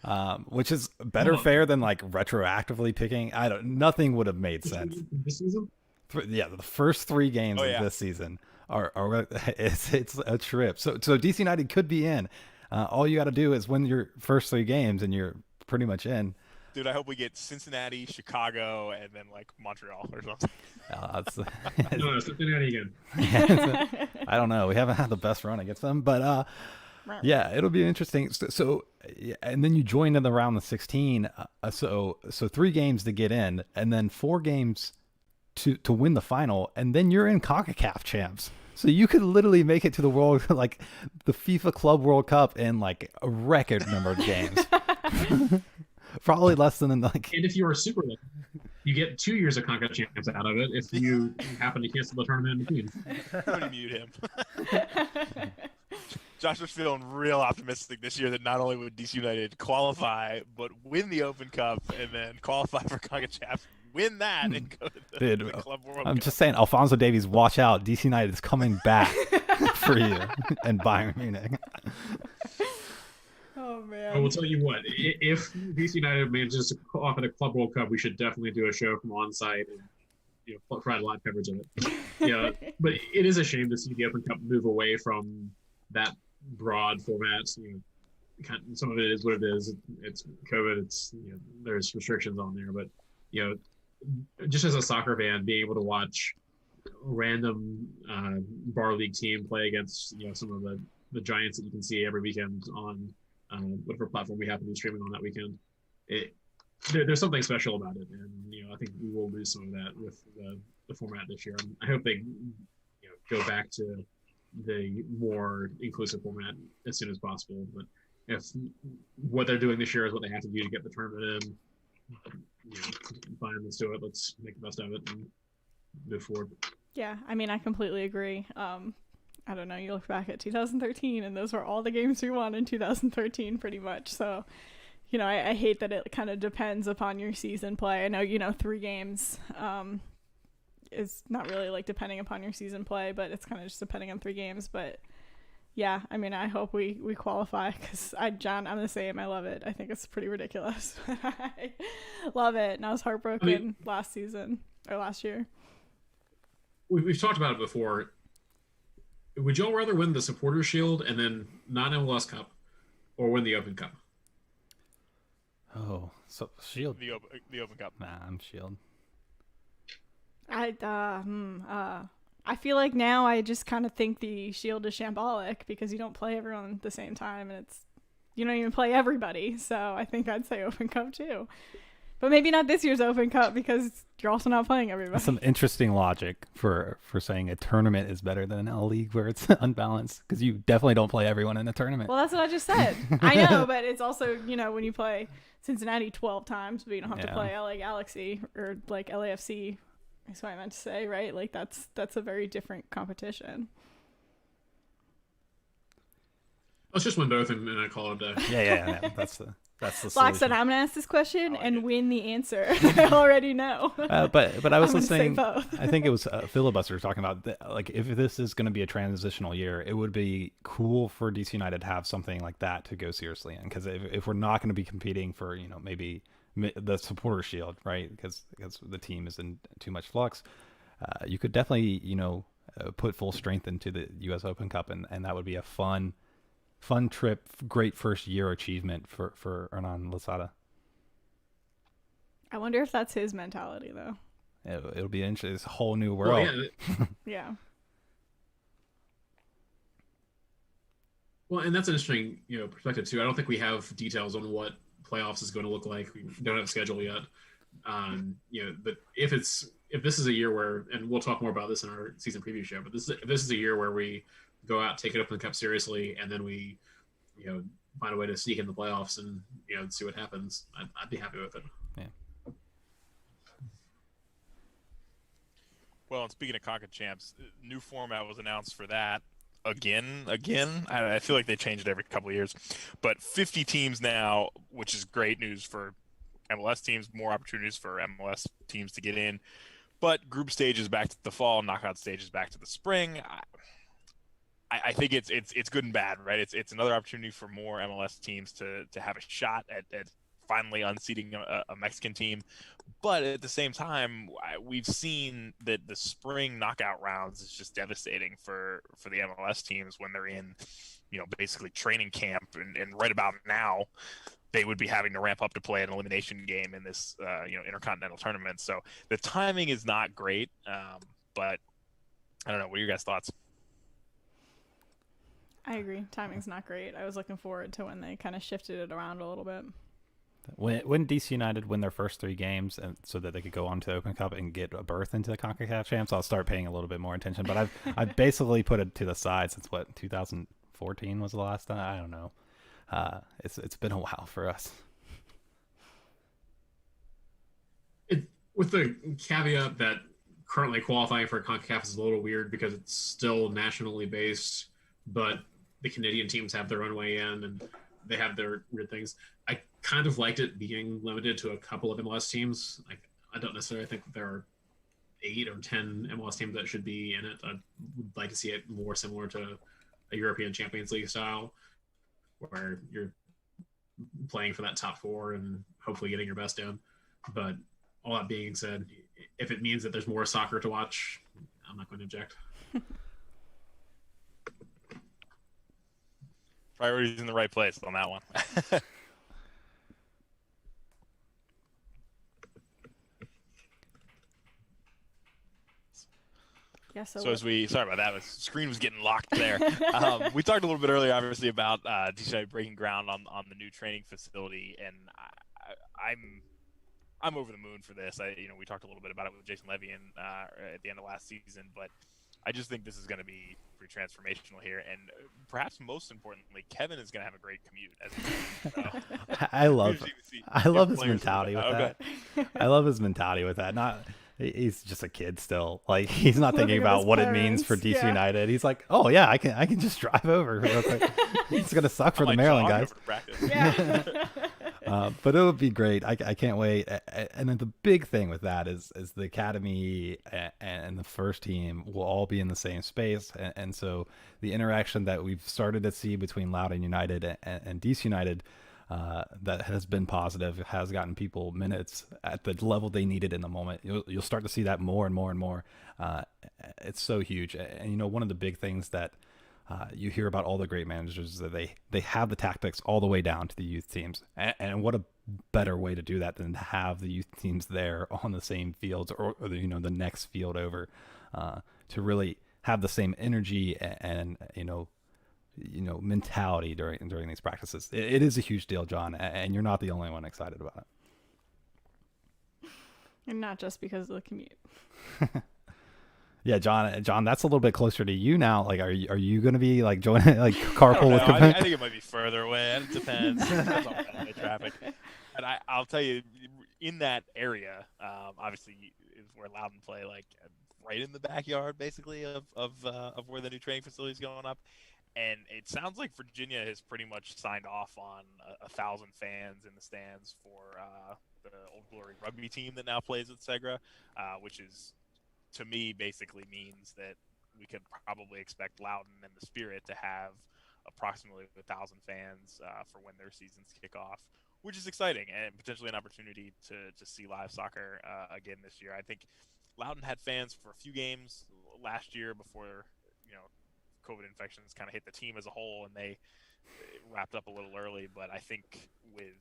that. Which is better fair than like retroactively picking. Nothing would have made sense. This season? The first 3 games of this season are it's a trip. So DC United could be in. All you got to do is win your first 3 games, and you're pretty much in. Dude, I hope we get Cincinnati, Chicago, and then like Montreal or something. No, Cincinnati again. I don't know. We haven't had the best run against them, but yeah, it'll be interesting. So and then you join in the round of 16. So 3 games to get in, and then 4 games to win the final, and then you're in CONCACAF champs. So you could literally make it to the world, like the FIFA Club World Cup, in like a record number of games. Probably less than like. And if you are super lucky, you get 2 years of CONCACAF champs out of it if you happen to cancel the tournament in between. Somebody mute him. Josh was feeling real optimistic this year that not only would DC United qualify, but win the Open Cup and then qualify for CONCACAF, win that, and go to the Club World I'm Cup. just saying, Alphonso Davies, watch out. DC United is coming back for you and Bayern Munich. Oh, man. I will tell you what, if DC United manages to qualify the Club World Cup, we should definitely do a show from on site and provide live coverage of it. But it is a shame to see the Open Cup move away from that broad format. Some of it is what it is. It's COVID. It's there's restrictions on there, but just as a soccer fan, being able to watch a random bar league team play against some of the giants that you can see every weekend on whatever platform we happen to be streaming on that weekend, there's something special about it, and I think we will lose some of that with the format this year. I hope they go back to the more inclusive format as soon as possible. But if what they're doing this year is what they have to do to get the tournament in, fine, let's do it. Let's make the best of it and move forward. Yeah, I mean, I completely agree. I don't know, you look back at 2013 and those were all the games we won in 2013 pretty much. So, I hate that it kind of depends upon your season play. I know, 3 games is not really like depending upon your season play, but it's kind of just depending on 3 games. But yeah, I mean, I hope we qualify because John, I'm the same. I love it. I think it's pretty ridiculous. I love it. And I was heartbroken last year. We've talked about it before. Would y'all rather win the Supporters Shield and then not MLS Cup, or win the Open Cup? Oh, so Shield. The Open Cup. Nah, I'm Shield. I feel like now I just kind of think the Shield is shambolic because you don't play everyone at the same time, and you don't even play everybody. So I think I'd say Open Cup too. But maybe not this year's Open Cup because you're also not playing everybody. That's some interesting logic for saying a tournament is better than a league where it's unbalanced, because you definitely don't play everyone in a tournament. Well, that's what I just said. I know, but it's also, when you play Cincinnati 12 times, but you don't have to play LA Galaxy or like LAFC. That's what I meant to say, right? Like that's a very different competition. Let's just win both and I call it a day. Yeah. That's the Black said, solution. I'm gonna ask this question and win the answer. I already know. But I was listening. I think it was Filibuster talking about like, if this is going to be a transitional year, it would be cool for DC United to have something like that to go seriously in. Because if we're not going to be competing for maybe the Supporter Shield, right? Because the team is in too much flux, you could definitely put full strength into the U.S. Open Cup, and that would be a fun trip, great first year achievement for Hernan Losada. I wonder if that's his mentality, though. It'll be interesting. It's a whole new world. Well, yeah. Well, and that's an interesting, perspective too. I don't think we have details on what playoffs is going to look like. We don't have a schedule yet. But if this is a year where, and we'll talk more about this in our season preview show, but if this is a year where we go out, take it up in the cup seriously, and then we, find a way to sneak in the playoffs and see what happens, I'd be happy with it. Yeah. Well, and speaking of Conca Champs, new format was announced for that again. I feel like they change it every couple of years, but 50 teams now, which is great news for MLS teams. More opportunities for MLS teams to get in, but group stages back to the fall, knockout stages back to the spring. I think it's good and bad, right? It's another opportunity for more MLS teams to have a shot at finally unseating a Mexican team. But at the same time, we've seen that the spring knockout rounds is just devastating for the MLS teams when they're in, basically training camp. And right about now, they would be having to ramp up to play an elimination game in this, intercontinental tournament. So the timing is not great. But I don't know. What are your guys' thoughts? I agree. Timing's not great. I was looking forward to when they kind of shifted it around a little bit. When DC United win their first 3 games, and so that they could go on to Open Cup and get a berth into the CONCACAF Champs, I'll start paying a little bit more attention. But I've basically put it to the side since 2014 was the last time. I don't know. It's been a while for us. With the caveat that currently qualifying for CONCACAF is a little weird because it's still nationally based, but the Canadian teams have their own way in and they have their weird things. I kind of liked it being limited to a couple of MLS teams. Like, I don't necessarily think that there are 8 or 10 MLS teams that should be in it. I'd like to see it more similar to a European Champions League style, where you're playing for that top 4 and hopefully getting your best in. But all that being said, if it means that there's more soccer to watch, I'm not going to object. Priorities in the right place on that one. Yeah, so sorry about that. The screen was getting locked there. We talked a little bit earlier, obviously, about DC breaking ground on the new training facility, and I'm over the moon for this. We talked a little bit about it with Jason Levy at the end of last season, but I just think this is going to be pretty transformational here, and perhaps most importantly, Kevin is going to have a great commute. I love his mentality with that. I love his mentality with that. He's just a kid still. Like, he's not thinking about what it means for DC United. He's like, oh yeah, I can just drive over real quick. It's gonna suck for the Maryland guys. But it would be great. I can't wait. And then the big thing with that is the academy and the first team will all be in the same space, and so the interaction that we've started to see between Loudoun United and DC United, that has been positive, has gotten people minutes at the level they needed in the moment. You'll start to see that more and more and more. It's so huge. And one of the big things that you hear about all the great managers is that they have the tactics all the way down to the youth teams. And what a better way to do that than to have the youth teams there on the same fields or the next field over, to really have the same energy and mentality during these practices. It is a huge deal, John, and you're not the only one excited about it. And not just because of the commute. Yeah, John, that's a little bit closer to you now. Like, are you going to be like joining like carpool with? I think it might be further away. It depends. Depends on the traffic. And I'll tell you, in that area, obviously is where Loudoun play, like right in the backyard, basically of where the new training facility is going up. And it sounds like Virginia has pretty much signed off on 1,000 fans in the stands for the Old Glory rugby team that now plays at Segra, which is, to me, basically means that we could probably expect Loudoun and the Spirit to have approximately 1,000 fans for when their seasons kick off, which is exciting and potentially an opportunity to see live soccer again this year. I think Loudoun had fans for a few games last year before, COVID infections kind of hit the team as a whole, and they wrapped up a little early. But I think with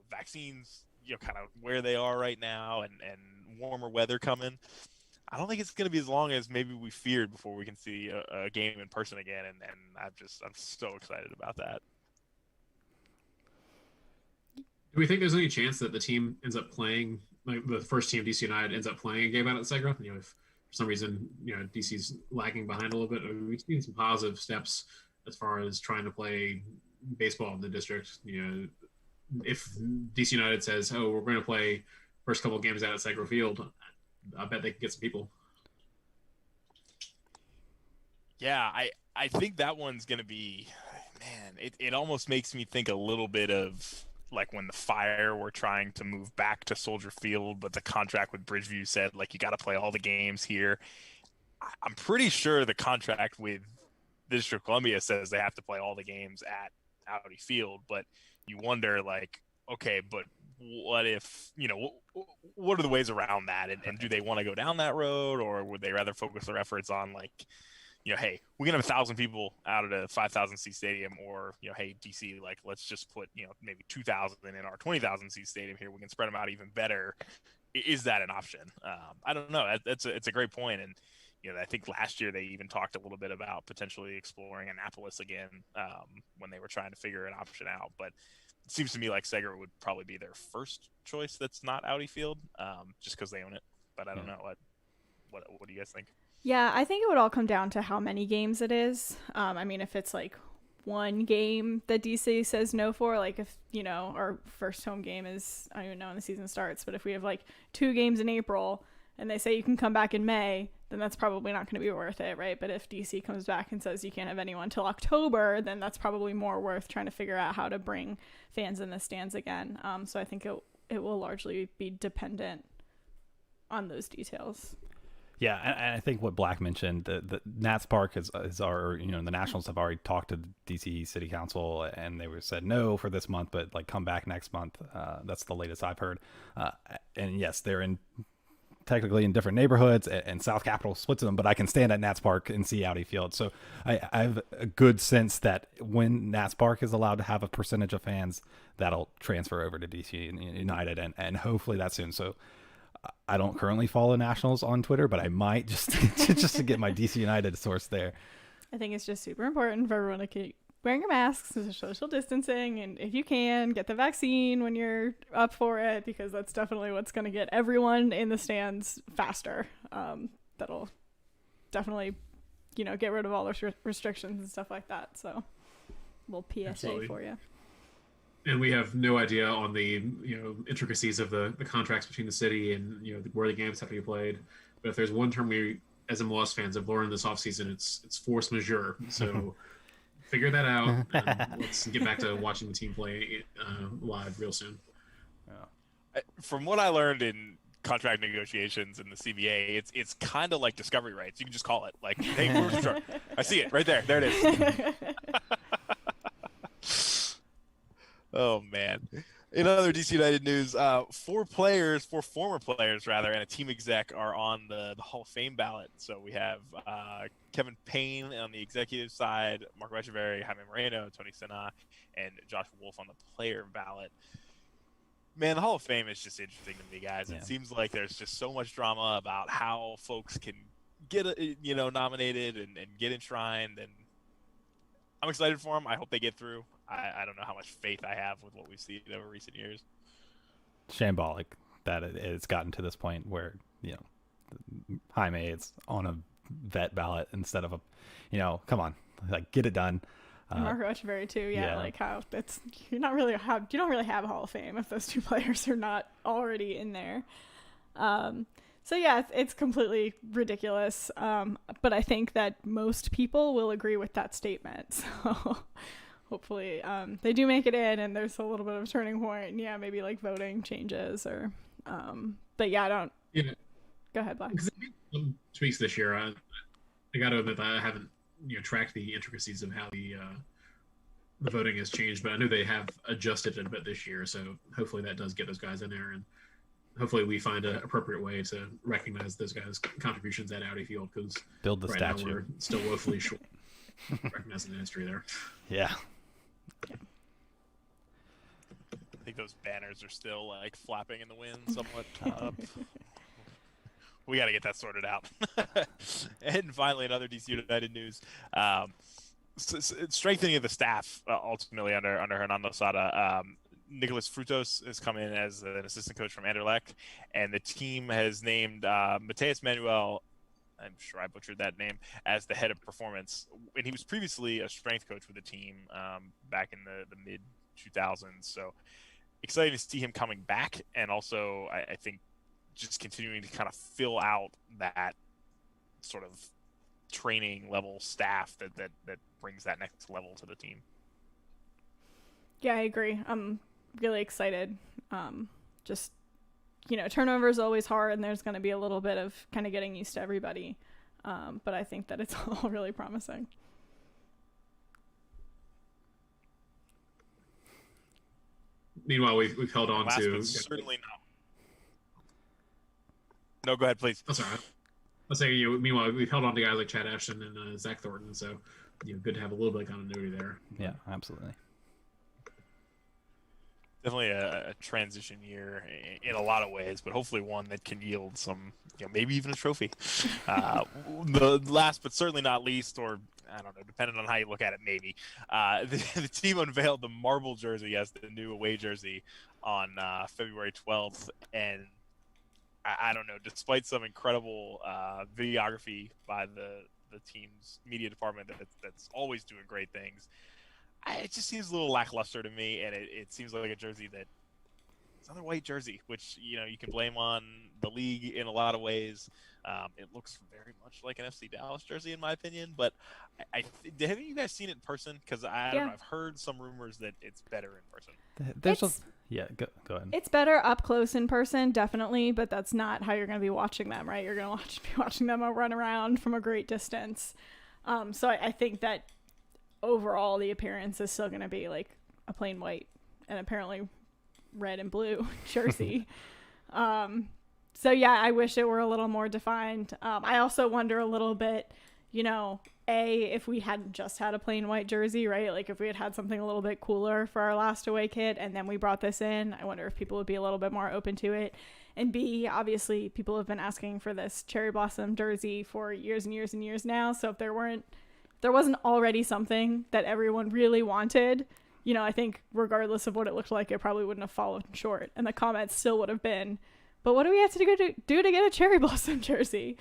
vaccines, kind of where they are right now, and warmer weather coming, I don't think it's going to be as long as maybe we feared before we can see a game in person again. And I'm so excited about that. Do we think there's any chance that the team ends up playing, like the first team, DC United, ends up playing a game out at Segra? If for some reason, DC's lagging behind a little bit. We've seen some positive steps as far as trying to play baseball in the district. If DC United says, "Oh, we're going to play first couple of games out at Segra Field," I bet they can get some people. Yeah, I think that one's going to be, man, it almost makes me think a little bit of like when the Fire were trying to move back to Soldier Field, but the contract with Bridgeview said, like, you got to play all the games here. I'm pretty sure the contract with the District of Columbia says they have to play all the games at Audi Field, but you wonder, like, okay, but what if, what are the ways around that? And do they want to go down that road, or would they rather focus their efforts on, like, hey, we can have 1,000 people out at a 5,000 seat stadium, or, hey, DC, like, let's just put, maybe 2,000 in our 20,000 seat stadium here. We can spread them out even better. Is that an option? I don't know. It's a great point. And, I think last year they even talked a little bit about potentially exploring Annapolis again when they were trying to figure an option out. But it seems to me like Segra would probably be their first choice that's not Audi Field, just because they own it. But I don't know. What do you guys think? Yeah, I think it would all come down to how many games it is. If it's like one game that DC says no for, like if, our first home game is, I don't even know when the season starts, but if we have like 2 games in April and they say you can come back in May, then that's probably not going to be worth it, right? But if DC comes back and says you can't have anyone till October, then that's probably more worth trying to figure out how to bring fans in the stands again. So I think it will largely be dependent on those details. Yeah, and I think what Black mentioned, the Nats Park is our, the Nationals have already talked to DC City Council, and they said no for this month, but like come back next month. That's the latest I've heard. And yes, they're technically in different neighborhoods, and South Capitol splits them, but I can stand at Nats Park and see Audi Field. So I have a good sense that when Nats Park is allowed to have a percentage of fans, that'll transfer over to DC United, and hopefully that's soon. So I don't currently follow Nationals on Twitter, but I might just to get my DC United source there. I think it's just super important for everyone to keep wearing your masks, social distancing, and if you can, get the vaccine when you're up for it, because that's definitely what's going to get everyone in the stands faster. That'll definitely get rid of all those restrictions and stuff like that. So a little PSA Absolutely. for you. And we have no idea on the intricacies of the contracts between the city and where the games have to be played. But if there's one term we, as MLS fans, have learned this offseason, it's force majeure. So figure that out, and let's get back to watching the team play live real soon. From what I learned in contract negotiations in the CBA, it's kind of like discovery rights. You can just call it like, hey, force majeure. I see it right there. There it is. Oh, man. In other DC United news, four former players, and a team exec are on the Hall of Fame ballot. So we have Kevin Payne on the executive side, Marco Echeverri, Jaime Moreno, Tony Senna, and Josh Wolf on the player ballot. Man, the Hall of Fame is just interesting to me, guys. Yeah. It seems like there's just so much drama about how folks can get nominated and get enshrined, and I'm excited for them. I hope they get through. I don't know how much faith I have with what we've seen over recent years. Shambolic that it's gotten to this point where Jaime is on a vet ballot instead of come on, like, get it done. Marco Echeverri too, like how you don't really have a Hall of Fame if those two players are not already in there. So yeah, it's completely ridiculous. But I think that most people will agree with that statement. So hopefully they do make it in, and there's a little bit of a turning point. Yeah, maybe like voting changes or. But yeah, I don't. Yeah. Go ahead, Black. Because some tweaks this year. I got to admit that I haven't tracked the intricacies of how the voting has changed, but I know they have adjusted it a bit this year. So hopefully that does get those guys in there, and hopefully we find an appropriate way to recognize those guys' contributions at Audi Field, because build the right statue. now we're still woefully short recognizing the history there. Yeah. I think those banners are still like flapping in the wind somewhat. We got to get that sorted out. And finally, in other DC United news, strengthening of the staff ultimately under Hernando Sada. Nicholas Frutos has come in as an assistant coach from Anderlecht, and the team has named Mateus Manuel, I'm sure I butchered that name, as the head of performance. And he was previously a strength coach with the team back in the mid-2000s. So excited to see him coming back, and also I think just continuing to kind of fill out that sort of training level staff that brings that next level to the team. Yeah, I agree. I'm really excited. Just, turnover is always hard, and there's going to be a little bit of kind of getting used to everybody. But I think that it's all really promising. Meanwhile, we've held on to certainly not. No, go ahead, please. I'm sorry. Let's say meanwhile we've held on to guys like Chad Ashton and Zach Thornton, so good to have a little bit of continuity there. Yeah, absolutely. Definitely a transition year in a lot of ways, but hopefully one that can yield some, maybe even a trophy. The last but certainly not least, or I don't know, depending on how you look at it, maybe, the team unveiled the marble jersey as the new away jersey on February 12th, and I don't know, despite some incredible videography by the team's media department that's always doing great things, it just seems a little lackluster to me, and it seems like a jersey that it's another white jersey, which you can blame on the league in a lot of ways. It looks very much like an FC Dallas jersey in my opinion, but have you guys seen it in person? Because I don't know, I've heard some rumors that it's better in person. Go ahead. It's better up close in person, definitely, but that's not how you're going to be watching them, right? You're going to be watching them run around from a great distance. So I think that overall the appearance is still going to be like a plain white and apparently red and blue jersey. So yeah, I wish it were a little more defined. I also wonder a little bit, if we hadn't just had a plain white jersey, right? Like if we had something a little bit cooler for our last away kit and then we brought this in, I wonder if people would be a little bit more open to it. And B, obviously people have been asking for this cherry blossom jersey for years and years and years now. So if there wasn't already something that everyone really wanted, I think regardless of what it looked like, it probably wouldn't have fallen short. And the comments still would have been, but what do we have to do to get a cherry blossom jersey?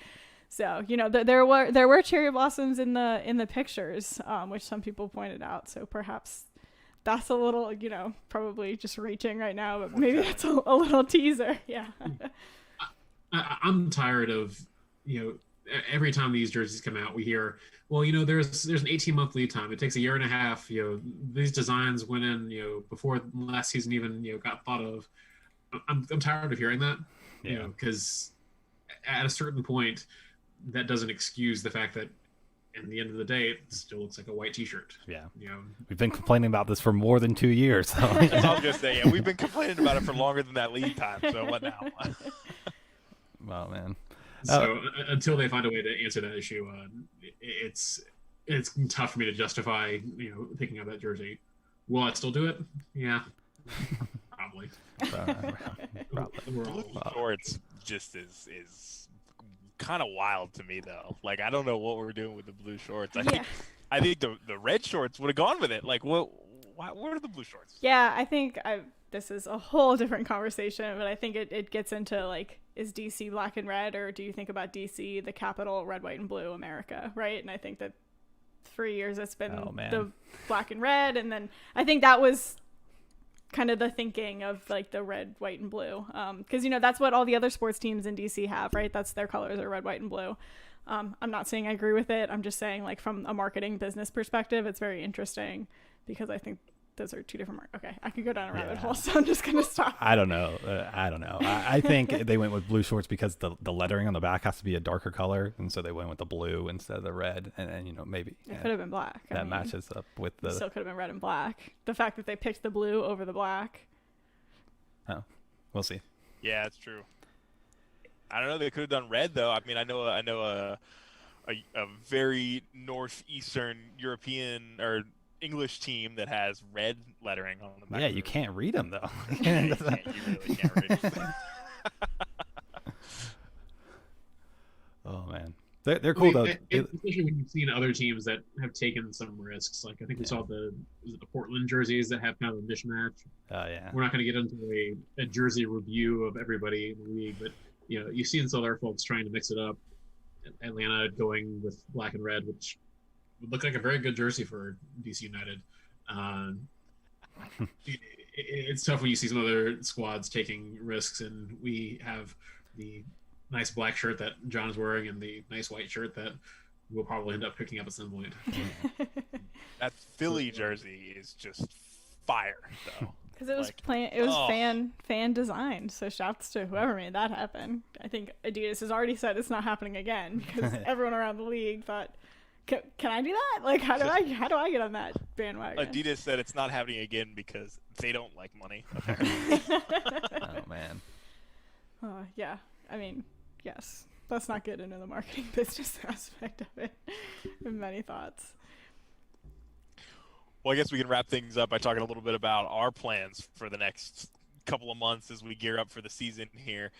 So, you know, there were cherry blossoms in the pictures, which some people pointed out. So perhaps that's a little, you know, probably just reaching right now, but maybe that's a little teaser. Yeah. I'm tired of, you know, every time these jerseys come out, we hear, well, you know, there's an 18-month lead time. It takes a year and a half. You know, these designs went in, you know, before last season even, you know, got thought of. I'm tired of hearing that, you know, because at a certain point, that doesn't excuse the fact that at the end of the day, it still looks like a white T-shirt. Yeah, you know, we've been complaining about this for more than 2 years. So. That's all I was gonna say. Yeah, we've been complaining about it for longer than that lead time. So what now? Wow, man. So until they find a way to answer that issue, it's tough for me to justify, you know, picking up that jersey. Will I still do it? Yeah, probably. Blue shorts just is kind of wild to me though. Like I don't know what we're doing with the blue shorts. I think the red shorts would have gone with it. Like what are the blue shorts? Yeah, I think this is a whole different conversation, but I think it gets into like, is DC black and red, or do you think about DC the capital red, white, and blue America, right? And I think that for years it's been the black and red, and then I think that was kind of the thinking of like the red, white, and blue, because you know that's what all the other sports teams in DC have, right? That's their colors are red, white, and blue. I'm not saying I agree with it. I'm just saying, like, from a marketing business perspective, it's very interesting because I think those are two different okay, I could go down a rabbit hole, so I'm just gonna stop. I don't know. I think they went with blue shorts because the lettering on the back has to be a darker color, and so they went with the blue instead of the red. And you know, maybe it could have been black. That matches up with the. Still could have been red and black. The fact that they picked the blue over the black. Oh, we'll see. Yeah, it's true. I don't know. They could have done red though. I mean, I know a very northeastern European or English team that has red lettering on the back. Yeah, you can't read them though. You really can't read them. Oh man, they're cool though. Especially when you've seen other teams that have taken some risks. Like I think we saw the Portland jerseys that have kind of a mismatch. Oh yeah. We're not going to get into a jersey review of everybody in the league, but you know, you've seen some other folks trying to mix it up. Atlanta going with black and red, which would look like a very good jersey for DC United. It's tough when you see some other squads taking risks, and we have the nice black shirt that John is wearing and the nice white shirt that we'll probably end up picking up at some point. That Philly jersey is just fire, though. Because it was fan designed, so shouts to whoever made that happen. I think Adidas has already said it's not happening again because everyone around the league thought, can I do that? Like, how do I get on that bandwagon? Adidas said it's not happening again because they don't like money, apparently. Oh man. Yeah. I mean, yes. Let's not get into the marketing business aspect of it. Many thoughts. Well, I guess we can wrap things up by talking a little bit about our plans for the next couple of months as we gear up for the season here.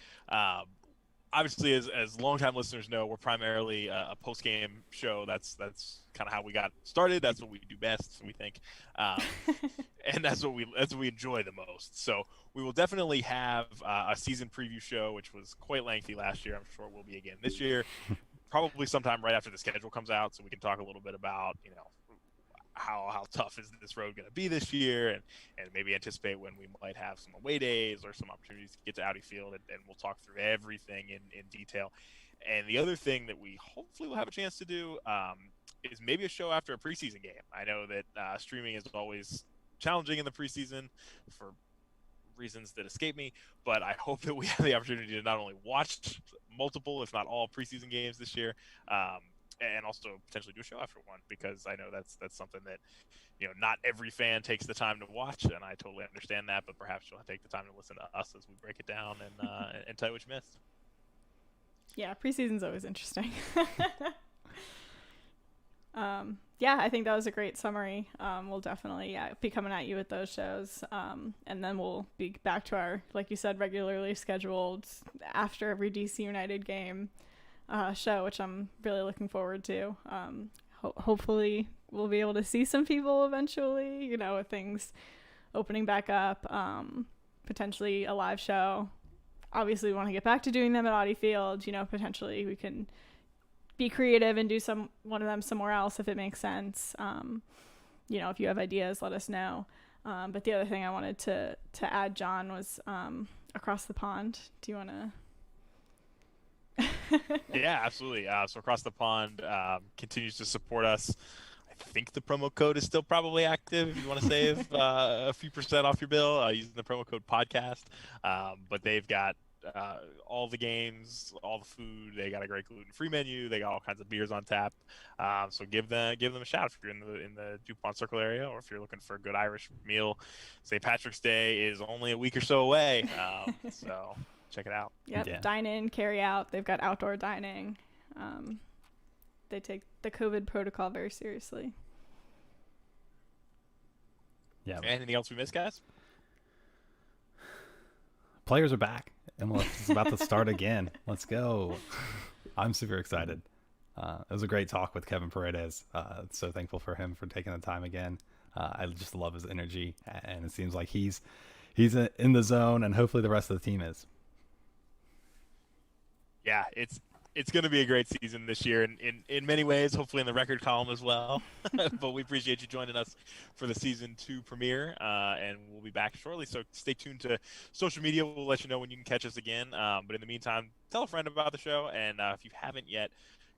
Obviously, as longtime listeners know, we're primarily a post-game show. That's kind of how we got started. That's what we do best, we think, and that's what we enjoy the most. So we will definitely have a season preview show, which was quite lengthy last year. I'm sure it will be again this year. Probably sometime right after the schedule comes out, so we can talk a little bit about how tough is this road going to be this year, and maybe anticipate when we might have some away days or some opportunities to get to Audi Field, and we'll talk through everything in detail. And the other thing that we hopefully will have a chance to do is maybe a show after a preseason game. I know that streaming is always challenging in the preseason for reasons that escape me, but I hope that we have the opportunity to not only watch multiple, if not all, preseason games this year, and also potentially do a show after one, because I know that's something that not every fan takes the time to watch, and I totally understand that. But perhaps you'll take the time to listen to us as we break it down and tell you what you missed. Yeah, preseason's always interesting. Yeah, I think that was a great summary. We'll definitely be coming at you with those shows, and then we'll be back to our, like you said, regularly scheduled after every DC United game show, which I'm really looking forward to. Hopefully we'll be able to see some people eventually, with things opening back up, potentially a live show. Obviously we want to get back to doing them at Audi Field. Potentially we can be creative and do one of them somewhere else if it makes sense. If you have ideas, let us know. But the other thing I wanted to add, John, was across the pond. Do you want to? Yeah, absolutely. So Across the Pond continues to support us. I think the promo code is still probably active if you want to save a few % off your bill using the promo code podcast. But they've got all the games, all the food. They got a great gluten-free menu. They got all kinds of beers on tap. So give them a shout if you're in the DuPont Circle area, or if you're looking for a good Irish meal. St. Patrick's Day is only a week or so away, so check it out. Yep, Yeah. Dine in, carry out. They've got outdoor dining. They take the COVID protocol very seriously. Yeah. Anything else we missed, guys? Players are back, and it's about to start again. Let's go. I'm super excited. It was a great talk with Kevin Paredes. So thankful for him for taking the time again. I just love his energy, and it seems like he's in the zone, and hopefully the rest of the team is. Yeah, it's going to be a great season this year in many ways, hopefully in the record column as well. But we appreciate you joining us for the season 2 premiere, and we'll be back shortly. So stay tuned to social media. We'll let you know when you can catch us again. But in the meantime, tell a friend about the show. And if you haven't yet,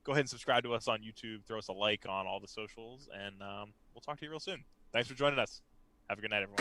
go ahead and subscribe to us on YouTube. Throw us a like on all the socials, and we'll talk to you real soon. Thanks for joining us. Have a good night, everyone.